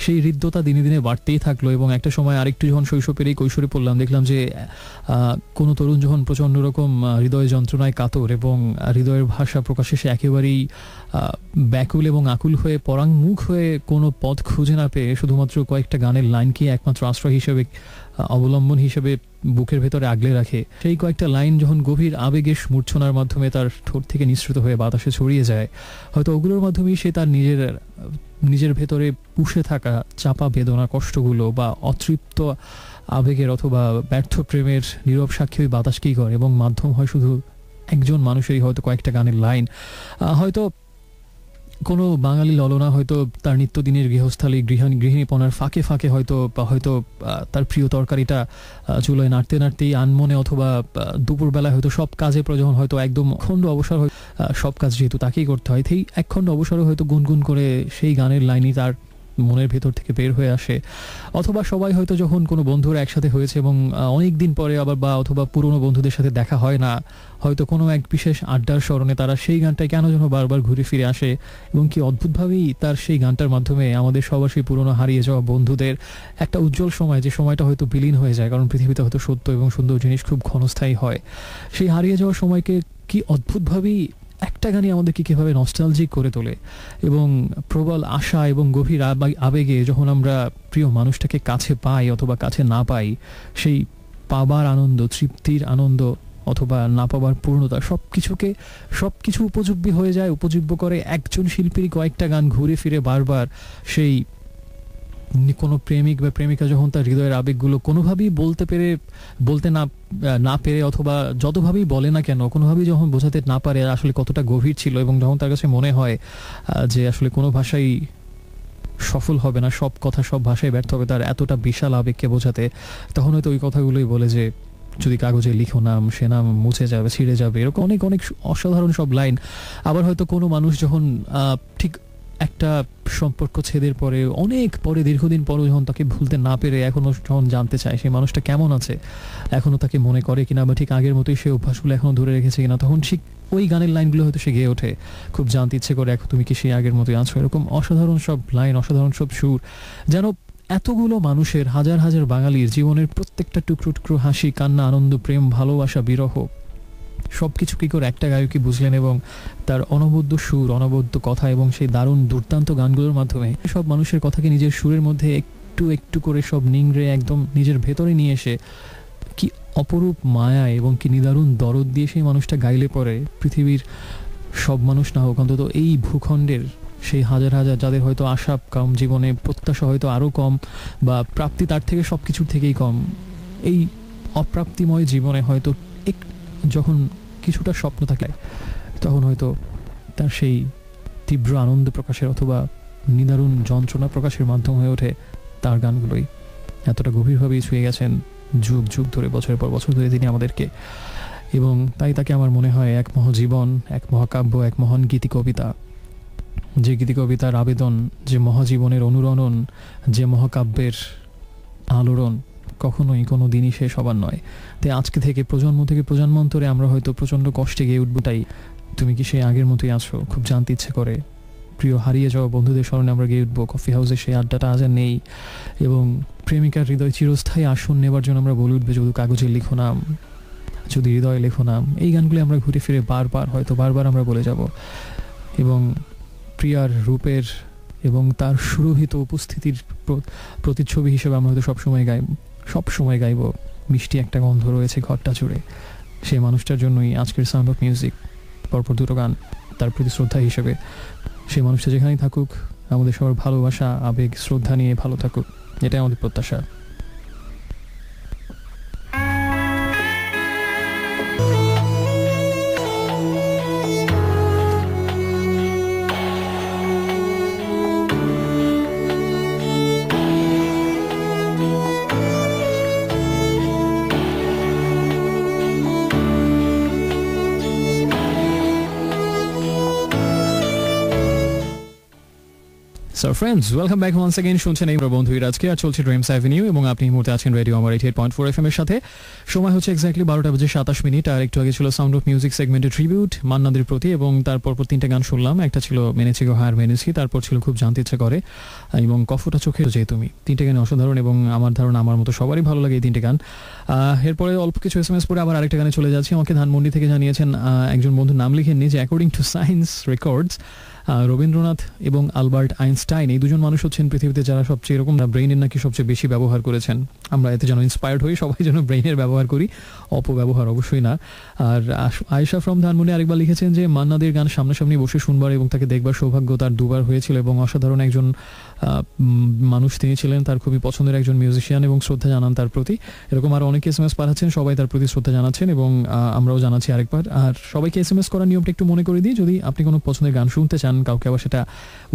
সেই হৃদ্যতা দিনে দিনে বাড়তেই থাকলো। এবং একটা সময় আরেকটু যখন শৈশবের এই কৈশোরে পড়লাম, দেখলাম যে কোনো তরুণ যখন প্রচণ্ড রকম হৃদয় যন্ত্রণায় কাতর এবং হৃদয়ের ভাষা প্রকাশে সে একেবারেই ব্যাকুল এবং আকুল হয়ে, পরাঙ্মুখ হয়ে, কোনো পথ খুঁজে না পেয়ে শুধুমাত্র কয়েকটা গানের লাইনকে একমাত্র আশ্রয় হিসেবে, অবলম্বন হিসেবে বুকের ভেতরে আগলে রাখে, সেই কয়েকটা লাইন যখন গভীর আবেগের মূর্ছনার মাধ্যমে তার ঠোঁট থেকে নিঃসৃত হয়ে বাতাসে ছড়িয়ে যায়, হয়তো ওগুলোর মাধ্যমেই সে তার নিজের ভেতরে পুষে থাকা চাপা বেদনা, কষ্টগুলো বা অতৃপ্ত আবেগের অথবা ব্যর্থ প্রেমের নীরব সাক্ষী ওই বাতাসকেই করে, এবং মাধ্যম হয় শুধু একজন মানুষেরই হয়তো কয়েকটা গানের লাইন। হয়তো কোনো বাঙালি ললনা হয়তো তার নিত্যদিনের গৃহস্থালী গৃহিণীপনার ফাঁকে ফাঁকে হয়তো তার প্রিয় তরকারিটা চুলোয় নাড়তে নাড়তেই আনমনে অথবা দুপুরবেলায় হয়তো সব কাজে প্রয়োজন হয়তো একদম খণ্ড অবসর সব কাজ যেহেতু তাকেই করতে হয়, সেই এক খণ্ড অবসরে হয়তো গুনগুন করে সেই গানের লাইনই তার মনের ভেতর থেকে বের হয়ে আসে। অথবা সবাই হয়তো যখন কোনো বন্ধুরা একসাথে হয়েছে এবং অনেক দিন পরে আবার বা অথবা পুরনো বন্ধুদের সাথে দেখা হয় না, হয়তো কোনো এক বিশেষ আড্ডার স্মরণে তারা সেই গানটায় কেন যেন বারবার ঘুরে ফিরে আসে, এবং কি অদ্ভুতভাবেই তার সেই গানটার মাধ্যমে আমাদের সবার সেই পুরনো হারিয়ে যাওয়া বন্ধুদের একটা উজ্জ্বল সময়, যে সময়টা হয়তো বিলীন হয়ে যায়, কারণ পৃথিবীতে হয়তো সত্য এবং সুন্দর জিনিস খুব ক্ষণস্থায়ী হয়, সেই হারিয়ে যাওয়ার সময়কে কি অদ্ভুতভাবেই একটা গানই আমাদেরকে কীভাবে নস্টালজিক করে তোলে। এবং প্রবল আশা এবং গভীর আবেগে যখন আমরা প্রিয় মানুষটাকে কাছে পাই অথবা কাছে না পাই, সেই পাবার আনন্দ, তৃপ্তির আনন্দ অথবা না পাবার পূর্ণতা, সব কিছু উপযোগ্য হয়ে যায়, উপযোগ্য করে একজন শিল্পীর কয়েকটা গান ঘুরে ফিরে বারবার সেই কোনো প্রেমিক বা প্রেমিকা যখন তার হৃদয়ের আবেগগুলো কোনোভাবেই বলতে না পেরে অথবা যতভাবেই বলে না কেন, কোনোভাবেই যখন বোঝাতে না পারে আসলে কতটা গভীর ছিল, এবং যখন তার কাছে মনে হয় যে আসলে কোনো ভাষাই সফল হবে না, সব কথা সব ভাষায় ব্যর্থ হবে তার এতটা বিশাল আবেগকে বোঝাতে, তখন হয়তো ওই কথাগুলোই বলে যে যদি কাগজে লিখো নাম, সে নাম মুছে যাবে, ছিঁড়ে যাবে, এরকম অনেক অনেক অসাধারণ সব লাইন। আবার হয়তো কোনো মানুষ যখন ঠিক একটা সম্পর্ক ছেদের পরে অনেক পরে দীর্ঘদিন পরও যখন তাকে ভুলতে না পেরে এখনও যখন জানতে চায় সেই মানুষটা কেমন আছে, এখনও তাকে মনে করে কিনা বা ঠিক আগের মতোই সে অভ্যাসগুলো এখনও ধরে রেখেছে কিনা, তখন ঠিক ওই গানের লাইনগুলো হয়তো সে গেয়ে ওঠে, খুব জানতে ইচ্ছে করে এখন তুমি কি সেই আগের মতোই আছো। এরকম অসাধারণ সব লাইন, অসাধারণ সব সুর, যেন এতগুলো মানুষের, হাজার হাজার বাঙালির জীবনের প্রত্যেকটা টুকরো টুকরো হাসি, কান্না, আনন্দ, প্রেম, ভালোবাসা, বিরহ সব কিছু কী করে একটা গায়কই বুঝলেন, এবং তার অনবদ্য সুর, অনবদ্য কথা এবং সেই দারুণ দুর্দান্ত গানগুলোর মাধ্যমে সব মানুষের কথাকে নিজের সুরের মধ্যে একটু একটু করে সব নিংড়ে একদম নিজের ভেতরে নিয়ে এসে কি অপরূপ মায়া এবং কি নিদারুণ দরদ দিয়ে সেই মানুষটা গাইলে পরে পৃথিবীর সব মানুষ না হোক অন্তত এই ভূখণ্ডের সেই হাজার হাজার যাদের হয়তো আশা কম, জীবনে প্রত্যাশা হয়তো আরও কম, বা প্রাপ্তি তার থেকে সব কিছুর থেকেই কম, এই অপ্রাপ্তিময় জীবনে হয়তো যখন কিছুটা স্বপ্ন থাকে তখন হয়তো তার সেই তীব্র আনন্দ প্রকাশের অথবা নিদারুণ যন্ত্রণা প্রকাশের মাধ্যম হয়ে ওঠে তার গানগুলোই। এতটা গভীরভাবেই ছুঁয়ে গেছেন যুগ যুগ ধরে, বছরের পর বছর ধরে তিনি আমাদেরকে, এবং তাই তাকে আমার মনে হয় এক মহাজীবন, এক মহাকাব্য, এক মহান গীতি কবিতা, যে গীতি কবিতার আবেদন, যে মহাজীবনের অনুরণন, যে মহাকাব্যের আলোড়ন কখনোই কোনো দিনই শেষ হবার নয়। তাই আজকে থেকে প্রজন্ম থেকে প্রজন্মান্তরে আমরা হয়তো প্রচণ্ড কষ্টে গিয়ে উঠবো, তাই তুমি কি সেই আগের মতোই আছো, খুব জানতে ইচ্ছে করে। প্রিয় হারিয়ে যাওয়া বন্ধুদের স্মরণে আমরা গিয়ে উঠবো, কফি হাউসে সেই আড্ডাটা আজ আর নেই, এবং প্রেমিকার হৃদয় চিরস্থায়ী আসন নেবার জন্য আমরা বলে উঠবে যদি কাগজে লিখো নাম, যদি হৃদয়ে লেখো নাম। এই গানগুলি আমরা ঘুরে ফিরে বারবার আমরা বলে যাব, এবং প্রিয়ার রূপের এবং তার সুরভিত উপস্থিতির প্রতিচ্ছবি হিসেবে আমরা হয়তো সবসময় গাইব মিষ্টি একটা গন্ধ রয়েছে ঘরটা জুড়ে। সেই মানুষটার জন্যই আজকের সাউন্ড অফ মিউজিক, পরপর দুটো গান তার প্রতি শ্রদ্ধা হিসেবে। সেই মানুষটা যেখানেই থাকুক আমাদের সবার ভালোবাসা, আবেগ, শ্রদ্ধা নিয়ে ভালো থাকুক, এটাই আমাদের প্রত্যাশা। So friends, welcome back once again. শুনছেন এই বন্ধুরা আজকে আর চলছে ড্রিমস অ্যাভিনিউ, এবং আপনি এই মুহূর্তে আছেন রেডিও আমার 88.4 FM এর সাথে। সময় হচ্ছে এক্স্যাক্টলি 12:27। আর একটু আগে ছিল সাউন্ড অফ মিউজিক সেগমেন্টের ট্রিবিউট মান্নাদের প্রতি, এবং তারপর তিনটা গান শুনলাম। একটা ছিল মেনেছি গো হার মেনেছি, তারপর ছিল খুব জানতে ইচ্ছে করে, এবং কফটা চোখে যে তুমি। তিনটে গান অসাধারণ, এবং আমার ধারণা আমার মতো সবারই ভালো লাগে এই তিনটে গান। এরপরে অল্প কিছু SMS পরে আবার আরেকটা গানে চলে যাচ্ছি। আমাকে ধানমন্ডি থেকে জানিয়েছেন একজন বন্ধু, নাম লিখেননি, যে according to science records Rabindranath এবং আলবার্ট আইনস্টাইন আইনস্টাইন, এই দুজন মানুষ হচ্ছেন পৃথিবীতে যারা সবচেয়ে এরকম ব্রেইনের নাকি সবচেয়ে বেশি ব্যবহার করেছেন। আমরা এতে যেন ইন্সপায়ার্ড হই, সবাই যেন ব্রেইনের ব্যবহার করি, অপব্যবহার অবশ্যই না। আর আয়েশা ফ্রম ধানমন্ডি আরেকবার লিখেছেন যে মান্নাদের গান সামনাসামনি বসে শুনবার এবং তাকে দেখবার সৌভাগ্য তার দুবার হয়েছিল এবং অসাধারণ একজন মানুষ তিনি ছিলেন। তার খুবই পছন্দের একজন মিউজিশিয়ান এবং শ্রদ্ধা জানান তার প্রতি। এরকম আরও অনেকে SMS পাঠাচ্ছেন, সবাই তার প্রতি শ্রদ্ধা জানাচ্ছেন এবং আমরাও জানাচ্ছি আরেকবার। আর সবাইকে SMS করার নিয়মটা একটু মনে করে দিই, যদি আপনি কোনো পছন্দের গান শুনতে চান, কাউকে আবার সেটা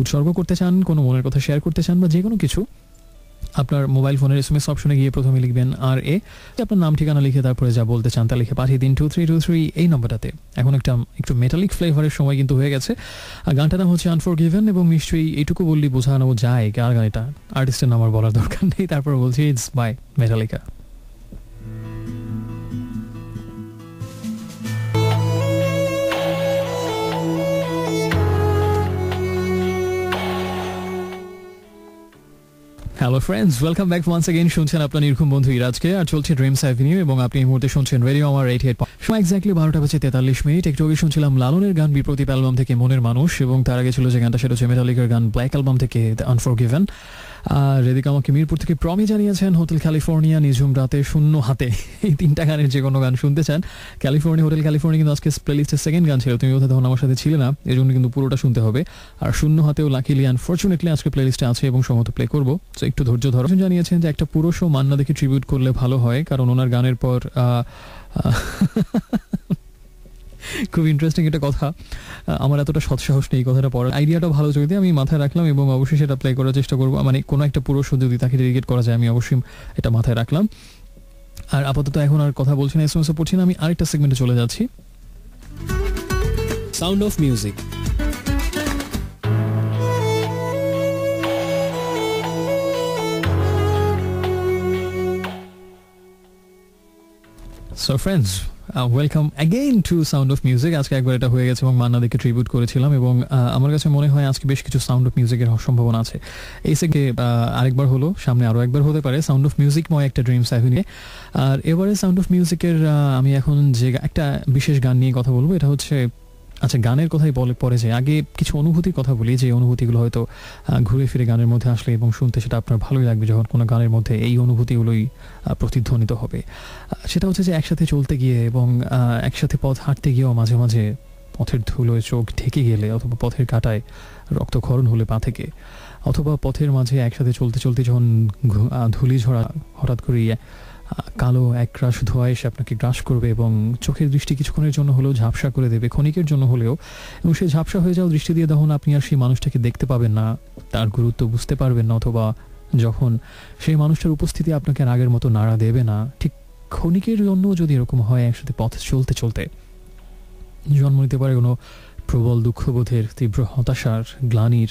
উৎসর্গ করতে চান, কোনো মনের কথা শেয়ার করতে চান বা যে কোনো কিছু, আপনার মোবাইল ফোনের SMS অপশনে গিয়ে প্রথমে লিখবেন RA, আপনার নাম ঠিকানা লিখে তারপরে যা বলতে চান তা লিখে পাঠিয়ে দিন 2323 এই নম্বরটাতে। এখন একটু মেটালিক ফ্লেভারের সময় কিন্তু হয়ে গেছে। আর গানটার নাম হচ্ছে আনফরগিভেন এবং নিশ্চয়ই এইটুকু বললেই বোঝানো যায় কার গান এটা, আর্টিস্টের নাম আর বলার দরকার নেই। তারপর বলছি it's by Metallica. Hello friends, welcome back once again. শুনছেন আপনার নির্ঘুম বন্ধু ইরাজকে, আর চলছে ড্রিমস অ্যাভিনিউ এবং আপনি এই মুহূর্তে শুনছেন রেডিও আমার 88 সময় এক্স্যাক্টলি 12:43। একটু আগে শুনছিলাম লালনের গান বিপ্রদীপ অ্যালবাম থেকে মনের মানুষ, এবং তার আগে ছিল যে গানটা সেটা হচ্ছে মেটালিকার গান ব্ল্যাক অ্যালবাম থেকে দ্য আনফরগিভেন। আর এদিকে আমাকে মিরপুর থেকে প্রমি জানিয়েছেন হোটেল ক্যালিফোর্নিয়া, নিঝুম রাতে, শূন্য হাতে, এই তিনটা গানের যে কোনো গান শুনতে চান। ক্যালিফোর্নিয়া, হোটেল ক্যালিফোর্নিয়া কিন্তু আজকে প্লেলিস্টের সেকেন্ড গান ছিল, তুমি কোথাও তখন আমার সাথে ছিলে না, এই জন্য কিন্তু পুরোটা শুনতে হবে। আর শূন্য হাতেও লাকিলি আনফর্চুনেটলি আজকে প্লেলিস্টে আছে এবং সমস্ত প্লে করবো, তো একটু ধৈর্য ধরো। জানিয়েছেন যে একটা পুরো শো মান্না দেখে ট্রিবিউট করলে ভালো হয়, কারণ ওনার গানের পর খুব ইন্টারেস্টিং একটা কথা, আমার এতটা সৎসাহস নেই কথাটা পড়ার। আইডিয়াটা ভালো যদি আমি মাথায় রাখলাম এবং অবশ্যই সেটা প্লে করার চেষ্টা করবো, মানে কোনো একটা পুরো শো যদি তাকে ডেডিকেট করা যায় আমি অবশ্যই এটা মাথায় রাখলাম। আর আপাতত এখন আর কথা বলছি না, SMS পড়ছি না, আমি আরেকটা সেগমেন্টে চলে যাচ্ছি, sound of music. So friends, welcome again two sound of music. আজকে একবার এটা হয়ে গেছে এবং মান্নাদিকে ট্রিবিউট করেছিলাম এবং আমার কাছে মনে হয় আজকে বেশ কিছু সাউন্ড অফ মিউজিকের সম্ভাবনা আছে। এই সেগে আরেকবার হলো, সামনে আরও একবার হতে পারে সাউন্ড অফ মিউজিকময় একটা ড্রিমস অ্যাভিনিউ। আর এবারে সাউন্ড অফ মিউজিকের আমি এখন যে একটা বিশেষ গান নিয়ে কথা বলবো, এটা হচ্ছে, আচ্ছা গানের কথাই পরে যে আগে কিছু অনুভূতির কথা বলি, যে অনুভূতিগুলো হয়তো ঘুরে ফিরে গানের মধ্যে আসলে এবং শুনতে সেটা আপনার ভালোই লাগবে যখন কোনো গানের মধ্যে এই অনুভূতিগুলোই প্রতিধ্বনিত হবে। সেটা হচ্ছে যে একসাথে চলতে গিয়ে এবং একসাথে পথ হাঁটতে গিয়েও মাঝে মাঝে পথের ধুলোয় চোখ ঢেকে গেলে, অথবা পথের কাঁটায় রক্তক্ষরণ হলে পা থেকে, অথবা পথের মাঝে একসাথে চলতে চলতে যখন ধুলি ঝরা হঠাৎ করে কালো এক গ্রাস ধোঁয়া এসে আপনাকে গ্রাস করবে এবং চোখের দৃষ্টি কিছুক্ষণের জন্য হলেও ঝাপসা করে দেবে, ক্ষণিকের জন্য হলেও, এবং সেই ঝাপসা হয়ে যাওয়া দৃষ্টি দিয়ে তখন আপনি আর সেই মানুষটাকে দেখতে পাবেন না, তার গুরুত্ব বুঝতে পারবেন না, অথবা যখন সেই মানুষটার উপস্থিতি আপনাকে আর আগের মতো নাড়া দেবে না, ঠিক ক্ষণিকের জন্য যদি এরকম হয়, একসাথে পথ চলতে চলতে জন্ম নিতে পারে কোনো প্রবল দুঃখবোধের, তীব্র হতাশার, গ্লানির,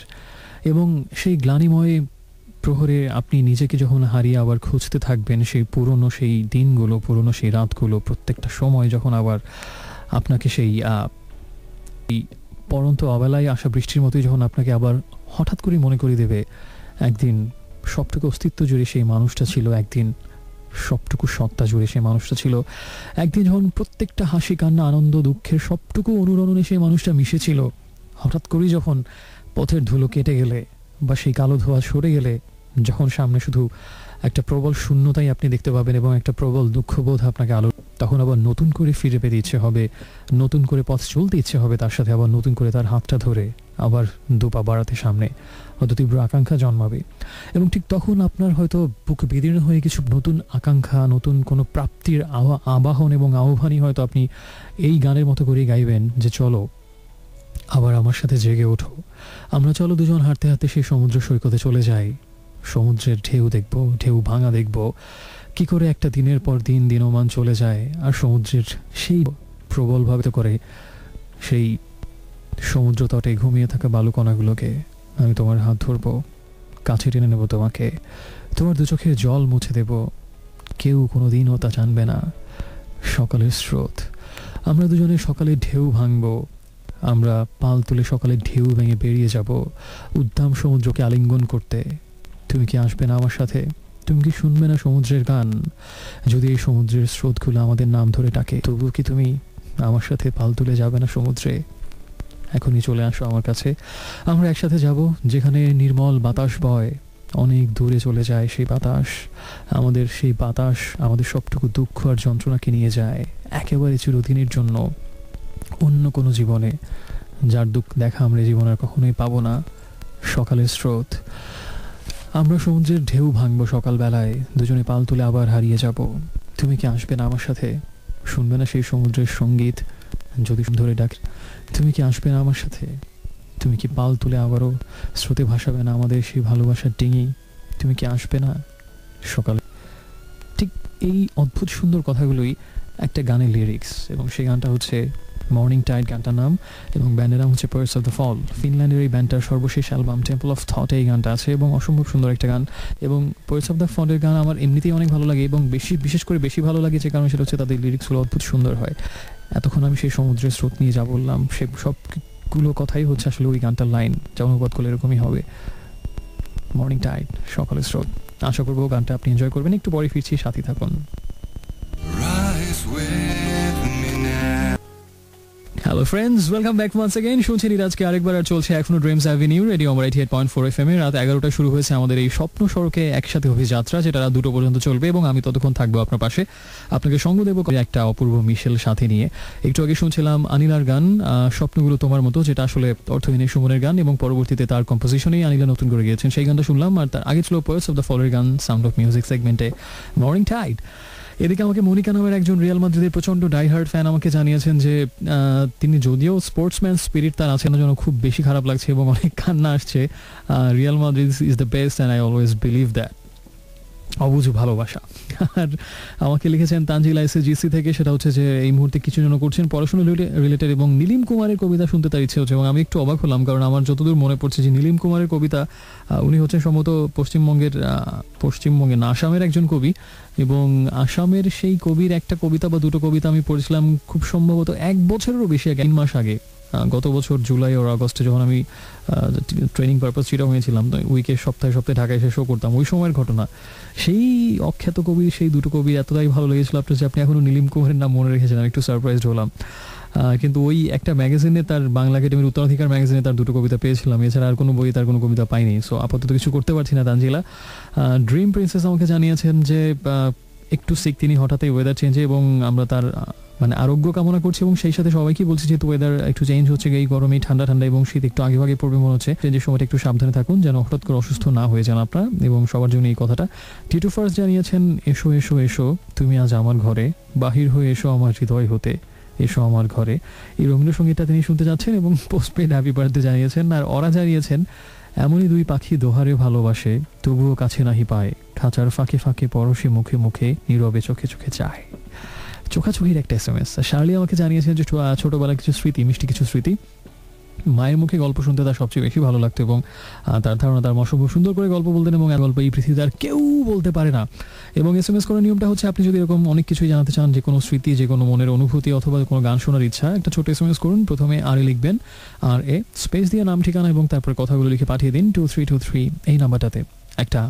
এবং সেই গ্লানিময় প্রহরে আপনি নিজেকে যখন হারিয়ে আবার খুঁজতে থাকবেন সেই পুরনো সেই দিনগুলো, পুরনো সেই রাতগুলো, প্রত্যেকটা সময় যখন আবার আপনাকে সেই পরন্ত অবেলায় আসা বৃষ্টির মতোই যখন আপনাকে আবার হঠাৎ করে মনে করে দেবে একদিন সবটুকু অস্তিত্ব জুড়ে সেই মানুষটা ছিল, একদিন সবটুকু সত্তা জুড়ে সেই মানুষটা ছিল, একদিন যখন প্রত্যেকটা হাসি কান্না আনন্দ দুঃখের সবটুকু অনুরণনে সেই মানুষটা মিশেছিল, হঠাৎ করেই যখন পথের ধুলো কেটে গেলে বা সেই কালো ধোঁয়া সরে গেলে, যখন সামনে শুধু একটা প্রবল শূন্যতাই আপনি দেখতে পাবেন এবং একটা প্রবল দুঃখবোধ আপনাকে আলো, তখন আবার নতুন করে ফিরে পেতে ইচ্ছে হবে, নতুন করে পথ চলতে ইচ্ছে হবে, তার সাথে আবার নতুন করে তার হাতটা ধরে আবার দুপা বাড়াতে সামনে হয়তো তীব্র আকাঙ্ক্ষা জন্মাবে। এবং ঠিক তখন আপনার হয়তো বুক বিদীর্ণ হয়ে কিছু নতুন আকাঙ্ক্ষা, নতুন কোনো প্রাপ্তির আবাহন এবং আহ্বানই হয়তো আপনি এই গানের মতো করেই গাইবেন যে চলো আবার আমার সাথে জেগে ওঠো, আমরা চলো দুজন হাঁটতে হাঁটতে সেই সমুদ্র সৈকতে চলে যাই, সমুদ্রের ঢেউ দেখব, ঢেউ ভাঙা দেখব, কি করে একটা দিনের পর দিন দিনমান চলে যায়, আর সমুদ্রের সেই প্রবলভাবে করে সেই সমুদ্র তটে ঘুমিয়ে থাকা বালুকণাগুলোকে আমি তোমার হাত ধরবো, কাছে টেনে নেব তোমাকে, তোমার দু চোখের জল মুছে দেব, কেউ কোনো দিনও তা জানবে না। সকালের স্রোত, আমরা দুজনে সকালে ঢেউ ভাঙবো, আমরা পাল তুলে সকালে ঢেউ ভেঙে বেরিয়ে যাব উদ্দাম সমুদ্রকে আলিঙ্গন করতে। তুমি কি আসবে না আমার সাথে? তুমি কি শুনবে না সমুদ্রের গান? যদি এই সমুদ্রের স্রোতগুলো আমাদের নাম ধরে ডাকে, তবুও কি তুমি আমার সাথে পাল তুলে যাবে না সমুদ্রে? এখনই চলে আসো আমার কাছে, আমরা একসাথে যাব যেখানে নির্মল বাতাস বয়, অনেক দূরে চলে যায় সেই বাতাস, আমাদের সেই বাতাস আমাদের সবটুকু দুঃখ আর যন্ত্রণাকে নিয়ে যায় একেবারে চিরদিনের জন্য অন্য কোনো জীবনে, যার দুঃখ দেখা আমরা জীবনে আর কখনোই পাবো না। সকালের স্রোত, আমরা সমুদ্রের ঢেউ ভাঙবো সকালবেলায়, দুজনে পাল তুলে আবার হারিয়ে যাব। তুমি কি আসবে না আমার সাথে? শুনবে না সেই সমুদ্রের সঙ্গীত যদি ধরে ডাক? তুমি কি আসবে না আমার সাথে? তুমি কি পাল তুলে আবারও স্রোতে ভাসাবে না আমাদের সেই ভালোবাসার ডিঙি? তুমি কি আসবে না সকালে? ঠিক এই অদ্ভুত সুন্দর কথাগুলোই একটা গানের লিরিক্স, এবং সেই গানটা হচ্ছে মর্নিং টাইড গানটার নাম, এবং ব্যান্ডের নাম হচ্ছে পার্টস অফ দ্য ফল। ফিনল্যান্ডের এই ব্যান্ডটার সর্বশেষ অ্যালবাম টেম্পল অফ থটে এই গানটা আছে, এবং অসম্ভব সুন্দর একটা গান। এবং পার্টস অফ দ্য ফলের গান আমার এমনিতেই অনেক ভালো লাগে, এবং বিশেষ করে বেশি ভালো লাগে যে কারণ সেটা হচ্ছে তাদের লিরিক্সগুলো অদ্ভুত সুন্দর হয়। এতক্ষণ আমি সেই সমুদ্রের স্রোত নিয়ে যা বললাম সে সবগুলো কথাই হচ্ছে আসলে ওই গানটার লাইন, যা অনুবাদ করলে এরকমই হবে, মর্নিং টাইড, সকালের স্রোত। আশা করবো গানটা আপনি এনজয় করবেন। একটু পরে ফিরছি, সাথে থাকুন। Hello friends, welcome back once again. শুনছেন আজকে আরেকবার, আর চলছে এখনো ড্রিমস অ্যাভিনিউ রেডিও আমার 88.4 FM এ। রাত 11টা শুরু হয়েছে আমাদের এই স্বপ্ন সড়কে একসাথে অভিযাত্রা, যেটা রাত 2টো পর্যন্ত চলবে, এবং আমি ততক্ষণ থাকবো আপনার পাশে, আপনাকে সঙ্গ দেবো একটা অপূর্ব মিশেল সাথে নিয়ে। একটু আগে শুনছিলাম আনিলার গান স্বপ্নগুলো তোমার মতো, যেটা আসলে অর্থহীনের সুমনের গান, এবং পরবর্তীতে তার কম্পোজিশনেই আনিলা নতুন করে গিয়েছেন, সেই গানটা শুনলাম। আর তার আগে ছিল পার্টস অফ দ্য ফলের গান, সাউন্ড অফ মিউজিক সেগমেন্টে, মর্নিং টাইড। এদিকে আমাকে মনিকা নামের একজন রিয়াল মাদ্রিদের প্রচণ্ড ডাইহার্ড ফ্যান আমাকে জানিয়েছেন যে তিনি যদিও স্পোর্টসম্যান স্পিরিট তার আছে না, যেন খুব বেশি খারাপ লাগছে এবং অনেক কান্না আসছে। Real Madrid is the best and I always believe that. অবুঝ ভালোবাসা। আর আমাকে লিখেছেন তানজিলা এসএজিসি থেকে, সেটা হচ্ছে যে এই মুহূর্তে কিছু জন করছেন পড়াশোনা রিলেটেড, এবং নীলিম কুমারের কবিতা শুনতে তার ইচ্ছে হচ্ছে। এবং আমি একটু অবাক হলাম, কারণ আমার যতদূর মনে পড়ছে যে নীলিম কুমারের কবিতা, উনি হচ্ছেন সম্ভবত পশ্চিমবঙ্গের না আসামের একজন কবি, এবং আসামের সেই কবির একটা কবিতা বা দুটো কবিতা আমি পড়েছিলাম খুব সম্ভবত 1 বছরেরও বেশি, 3 মাস আগে, গত বছর জুলাই ও আগস্টে, যখন আমি ট্রেনিং পারপাস চিটা হয়েছিলাম, তো উইকের সপ্তাহে ঢাকায় এসে শো করতাম, ওই সময়ের ঘটনা। সেই অখ্যাত কবি, সেই দুটো কবি এতটাই ভালো লেগেছিল আপনার যে আপনি এখনও নীলিম কুমারের নাম মনে রেখেছেন, আমি একটু সারপ্রাইজড হলাম। কিন্তু ওই একটা ম্যাগাজিনে, তার বাংলা একাডেমির উত্তরাধিকার ম্যাগাজিনে তার দুটো কবিতা পেয়েছিলাম, এছাড়া আর কোনো বইয়ে তার কোনো কবিতা পাইনি। সো আপাতত কিছু করতে পারছি না তানজিলা। ড্রিম প্রিন্সেস আমাকে জানিয়েছেন যে একটু সিক তিনি হঠাৎই ওয়েদার চেঞ্জে, এবং আমরা তার আরোগ্য কামনা করছি, এবং সেই সাথে সবাইকে বলছি যেহেতু ওয়েদার একটু চেঞ্জ হচ্ছে, এই গরমে ঠান্ডা এবং শীত একটু আগে পড়বে মনে হচ্ছে, যে সময়টা একটু সাবধানে থাকুন যেন হঠাৎ করে অসুস্থ না হয়ে যান আপনারা, এবং সবার জন্য এই কথাটা। টিটু ফার্স্ট জানিয়েছেন এসো এসো এসো তুমি আজ আমার ঘরে, বাহির হয়ে এসো আমার হৃদয় হতে, এসো আমার ঘরে। এই রবীন্দ্রসঙ্গীতটা তিনি শুনতে যাচ্ছেন, এবং পোস্টপেড হ্যাপি বার্থডে জানিয়েছেন। আর ওরা জানিয়েছেন এমনই দুই পাখি দোহারে ভালোবাসে, তবুও কাছে নাহি পায়, খাঁচার ফাঁকে ফাঁকে পরশে মুখে মুখে, নীরবে চোখে চোখে চায়। চোখাচোখির একটা SMS। শার্লি আমাকে জানিয়েছেন যে ছোটবেলার কিছু স্মৃতি, মিষ্টি কিছু স্মৃতি, মায়ের মুখে গল্প শুনতে তার সবচেয়ে বেশি ভালো লাগতো, এবং তার ধারণা তার মা খুব সুন্দর করে গল্প বলতেন, এবং গল্প এই পৃথিবীতে আর কেউ বলতে পারে না। এবং SMS করার নিয়মটা হচ্ছে, আপনি যদি এরকম অনেক কিছুই জানাতে চান, যে কোনো স্মৃতি, যে কোনো মনের অনুভূতি, অথবা কোনো গান শোনার ইচ্ছা, একটা ছোট SMS করুন। প্রথমে আরে লিখবেন, আর স্পেস দিয়ে নাম ঠিকানা এবং তারপরে কথাগুলো লিখে পাঠিয়ে দিন 2323 এই নাম্বারটাতে।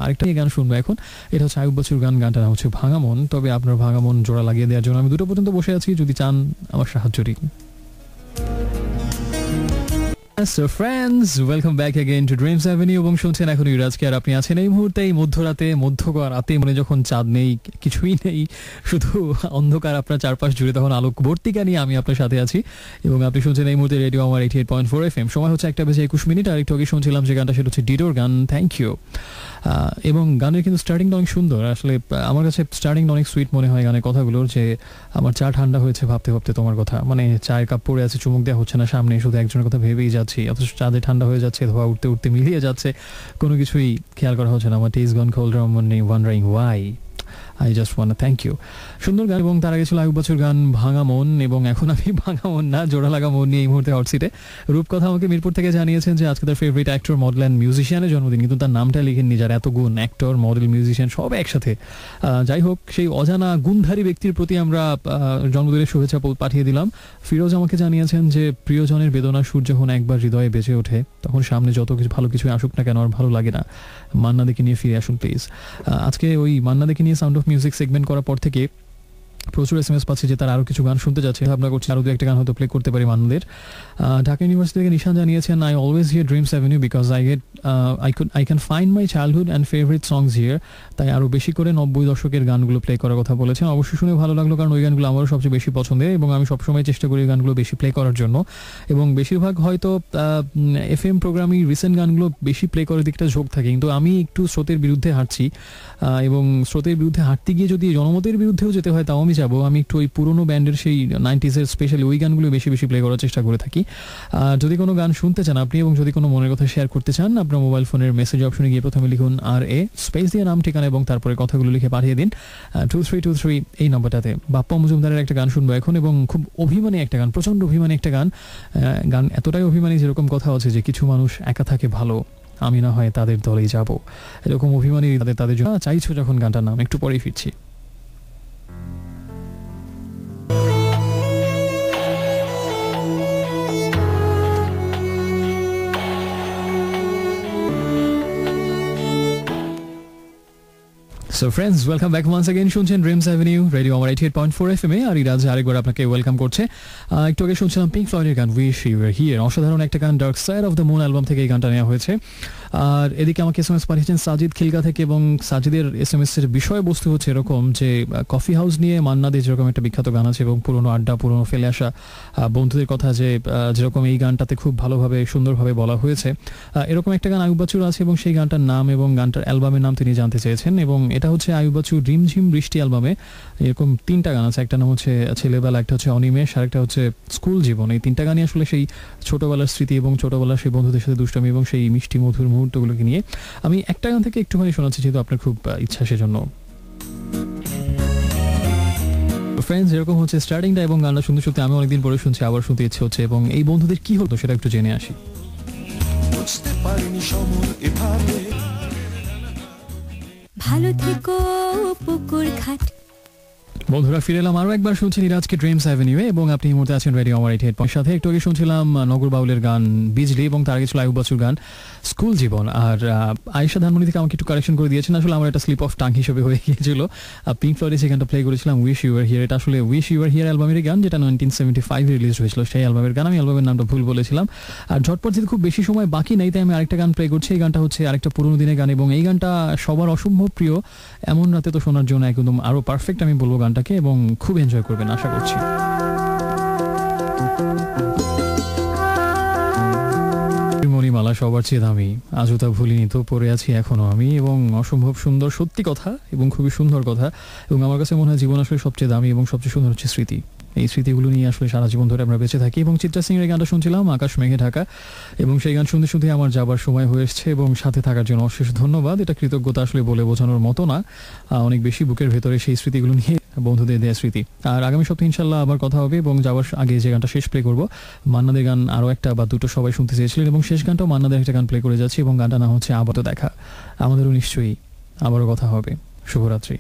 আরেকটা গান শুনবো এখন, এটা হচ্ছে আয়ুব বচ্চুর গান, গানটা হচ্ছে ভাঙা মন। তবে আপনার ভাঙা মন জোড়া লাগিয়ে দেওয়ার জন্য আমি 2টো পর্যন্ত বসে আছি, যদি চান আমার সাহায্যটি। So friends, welcome back again to Dreams Avenue, এবং শুনছেন এখন ইউরাজকে। আর আপনি আছেন এই মুহূর্তে এই মধ্যরাতে, মনে যখন চাঁদ নেই, কিছুই নেই, শুধু অন্ধকার আপনার চারপাশ জুড়ে, তখন আলোক বর্তিকা নিয়ে আমি আপনার সাথে আছি, এবং আপনি শুনছেন এই মুহূর্তে রেডিও আমার 88.4 FM। সময় হচ্ছে 1:21। আর একটু আগে শুনছিলাম যে গানটা, সেটা হচ্ছে ডিডোর গান, থ্যাংক ইউ। এবং গানের কিন্তু স্টার্টিংটা অনেক সুন্দর, আসলে আমার কাছে স্টার্টিংটা অনেক সুইট মনে হয় গানের কথাগুলোর, যে আমার চা ঠান্ডা হয়েছে ভাবতে ভাবতে তোমার কথা, চায়ের কাপ পড়ে আছে, চুমুক দেওয়া হচ্ছে না সামনে, শুধু একজনের কথা ভেবেই যাচ্ছি, অথচ চাঁদে ঠান্ডা হয়ে যাচ্ছে, ধোয়া উঠতে উঠতে মিলিয়ে যাচ্ছে, কোনো কিছুই খেয়াল করা হচ্ছে না, আমার tears gone cold wondering why, I just want thank you. সুন্দর গান। এবং তার আগে ছিল আয়ুব বচ্চুর গান ভাঙা মন, এবং এখন আমি ভাঙা মন না, জোড়া লাগা মন নিয়ে এই মুহূর্তে হট সিটে। রূপকথা আমাকে মিরপুর থেকে জানিয়েছেন যে আজকে তার ফেভারিট অ্যাক্টর, মডেল অ্যান্ড মিউজিশিয়ানের জন্মদিন, কিন্তু তার নামটা লিখেননি, যার এত গুণ, অ্যাক্টর, মডেল, মিউজিশিয়ান সব একসাথে। যাই হোক, সেই অজানা গুণধারী ব্যক্তির প্রতি আমরা জন্মদিনের শুভেচ্ছা পাঠিয়ে দিলাম। ফিরোজ আমাকে জানিয়েছেন যে প্রিয়জনের বেদনার সুর যখন একবার হৃদয়ে বেঁচে ওঠে, তখন সামনে যত কিছু ভালো কিছু আসুক না কেন আর ভালো লাগে না। মান্না দেখে নিয়ে ফিরে আসুন প্লিজ। আজকে ওই মান্না দেখে নিয়ে সাউন্ড অফ মিউজিক সেগমেন্ট করার পর থেকে প্রচুর SMS পাচ্ছি যে তারা আরও কিছু গান শুনতে যাচ্ছে, ভাবনা করছি আরও দু একটা গান হয়তো প্লে করতে পারি মান্নাদের। ঢাকা ইউনিভার্সিটি থেকে নিশান জানিয়েছেন, I always here dreams avenue because I can find my childhood and favourite songs here. তাই আরও বেশি করে 90 দশকের গানগুলো প্লে করার কথা বলেছেন। অবশ্যই শুনে ভালো লাগলো, কারণ ওই গানগুলো আমারও সবচেয়ে বেশি পছন্দের এবং আমি সবসময় চেষ্টা করি গানগুলো বেশি প্লে করার জন্য। এবং বেশিরভাগ হয়তো FM প্রোগ্রামই রিসেন্ট গানগুলো বেশি প্লে করার দিকটা ঝোঁক থাকে, কিন্তু আমি একটু স্রোতের বিরুদ্ধে হাঁটছি এবং স্রোতের বিরুদ্ধে হাঁটতে গিয়ে যদি জনমতের বিরুদ্ধেও যেতে হয় তাও আমি যাবো। আমি একটু ওই পুরোনো ব্যান্ডের সেই 90s স্পেশালি ওই গানগুলো বেশি বেশি প্লে করার চেষ্টা করে থাকি। যদি কোনো গান শুনতে চান আপনি এবং যদি কোনো মনের কথা শেয়ার করতে চান, আপনার মোবাইল ফোনের মেসেজ অপশনে গিয়ে প্রথমে লিখুন RA স্পেস দিয়ে নাম ঠিকানা এবং তারপরে কথাগুলো লিখে পাঠিয়ে দিন 2323 এই নম্বরটাতে। বাপ্পা মজুমদারের একটা গান শুনবো এখন, এবং খুব অভিমানী একটা গান, প্রচণ্ড অভিমানী একটা গান। গান এতটাই অভিমানী যেরকম কথা আছে যে কিছু মানুষ একা থাকে ভালো, আমি না হয় তাদের দলেই যাব, এরকম অভিমানী তাদের জন্য চাইছো যখন গানটার নাম। একটু পরেই ফিরছি। So friends, welcome back once again. শুনছেন ড্রিমস অ্যাভিনিউ রেডিও আমার 88.4 FM এ। আর ইরাজ আরেকবার আপনাকে ওয়েলকাম করছে। একটু আগে শুনছিলাম পিঙ্ক ফ্লয়েডের গান উইশ ইউ ওয়ার হিয়ার। অসাধারণ একটা গান, dark side of the moon album থেকে এই গানটা নেওয়া হয়েছে। আর এদিকে আমাকে SMS পাঠিয়েছেন সাজিদ খিলগা থেকে, এবং সাজিদের SMS এর বিষয়বস্তু হচ্ছে এরকম যে কফি হাউস নিয়ে মান্নাদের যেরকম একটা বিখ্যাত গান আছে এবং পুরোনো আড্ডা, পুরোনো ফেলে আসা বন্ধুদের কথা, যে যেরকম এই গানটাতে খুব ভালোভাবে সুন্দরভাবে বলা হয়েছে, এরকম একটা গান আয়ুব বাচ্চুর আছে এবং সেই গানটার নাম এবং গানটার অ্যালবামের নাম তিনি জানতে চেয়েছেন। এবং এটা হচ্ছে আয়ুব বাচ্চু রিমঝিম বৃষ্টি অ্যালবামে এরকম 3টা গান আছে। একটা নাম হচ্ছে ছেলেবেলা, একটা হচ্ছে অনিমেষ, আর একটা হচ্ছে স্কুল জীবন। এই 3টা গানই আসলে সেই ছোটবেলার স্মৃতি এবং ছোটবেলার সেই বন্ধুদের সাথে দুষ্টামি এবং সেই মিষ্টি মধুর মুহূর্তগুলোকে নিয়ে। আমি একটা গান থেকে একটুখানি শোনাচ্ছি যেহেতু আপনার খুব ইচ্ছা সেজন্য। ফ্রেন্ডস, এরকম হচ্ছে স্টার্টিংটা এবং গানটা শুনতে শুনতে আমি অনেকদিন পরে শুনছি, আবার শুনতে ইচ্ছে হচ্ছে, এবং এই বন্ধুদের কি হতো সেটা একটু জেনে আসি। ভালো থেকো পুকুর ঘাট। বন্ধুরা, ফিরে এলাম আরও একবার। শুনছেন ইরাজকে ড্রিমস অ্যাভিনিউ এবং আপনি এই মুহূর্তে আছেন রেডিও আমার 88 সাথে। একটু আগে শুনছিলাম নগর বাউলের গান বিজলি এবং তার আগে ছিল আয়ুব বাচ্চুর গান স্কুল জীবন। আর আয়েশা ধানমন্ডি থেকে আমাকে একটু কারেকশন করে দিয়েছেন, আসলে আমার একটা স্লিপ অফ টাং হিসেবে হয়ে গিয়েছিল। পিঙ্ক ফ্লয়েডে যে গানটা প্লে করেছিলাম উইশ ইউ ওয়ার হিয়ার, এটা আসলে উইশ ইউ ওয়ার হিয়ার অ্যালবামের গান, যেটা 1975 রিলিজ হয়েছিল সেই অ্যালবামের গান। আমি অ্যালবামের নামটা ভুল বলেছিলাম। আর ঝটপট যেহেতু খুব বেশি সময় বাকি নেই, তাই আমি আরেকটা গান প্লে করছি। এই গানটা হচ্ছে আরেকটা পুরোনো দিনের গান এবং এই গানটা সবার অসম্ভব প্রিয়। এমন রাতে তো শোনার জন্য একদম আরও পারফেক্ট আমি বলবো গানটাকে, এবং খুব এনজয় করবেন আশা করছি। মণিমালা সবার চেয়ে দামি, আজও তা ভুলিনি তো পড়ে আছি এখনো আমি, এবং অসম্ভব সুন্দর সত্যি কথা এবং খুবই সুন্দর কথা। এবং আমার কাছে মনে হয় জীবন আসলে সবচেয়ে দামি এবং সবচেয়ে সুন্দর হচ্ছে স্মৃতি। এই স্মৃতিগুলো নিয়ে আসলে সারা জীবন ধরে আমরা বেঁচে থাকি। এবং চিত্রা সিং এর গানটা শুনছিলাম আকাশ মেঘে ঢাকা, এবং সেই গান শুনতে শুনতে আমার যাবার সময় হয়ে এসছে। এবং সাথে থাকার জন্য অশেষ ধন্যবাদ। এটা কৃতজ্ঞতা আসলে বলে বোঝানোর মতো না, অনেক বেশি বুকের ভেতরে সেই স্মৃতিগুলো নিয়ে, বন্ধুদের দেয়া স্মৃতি। আর আগামী সপ্তাহে ইনশাল্লাহ আবার কথা হবে। এবং যাওয়ার আগে যে গানটা শেষ প্লে করবো, মান্নাদের গান আরও একটা বা দুটো সবাই শুনতে চেয়েছিলেন, এবং শেষ গানটাও মান্নাদের একটা গান প্লে করে যাচ্ছি, এবং গানটা না হচ্ছে আবার তো দেখা। আমাদেরও নিশ্চয়ই আবারও কথা হবে। শুভরাত্রি।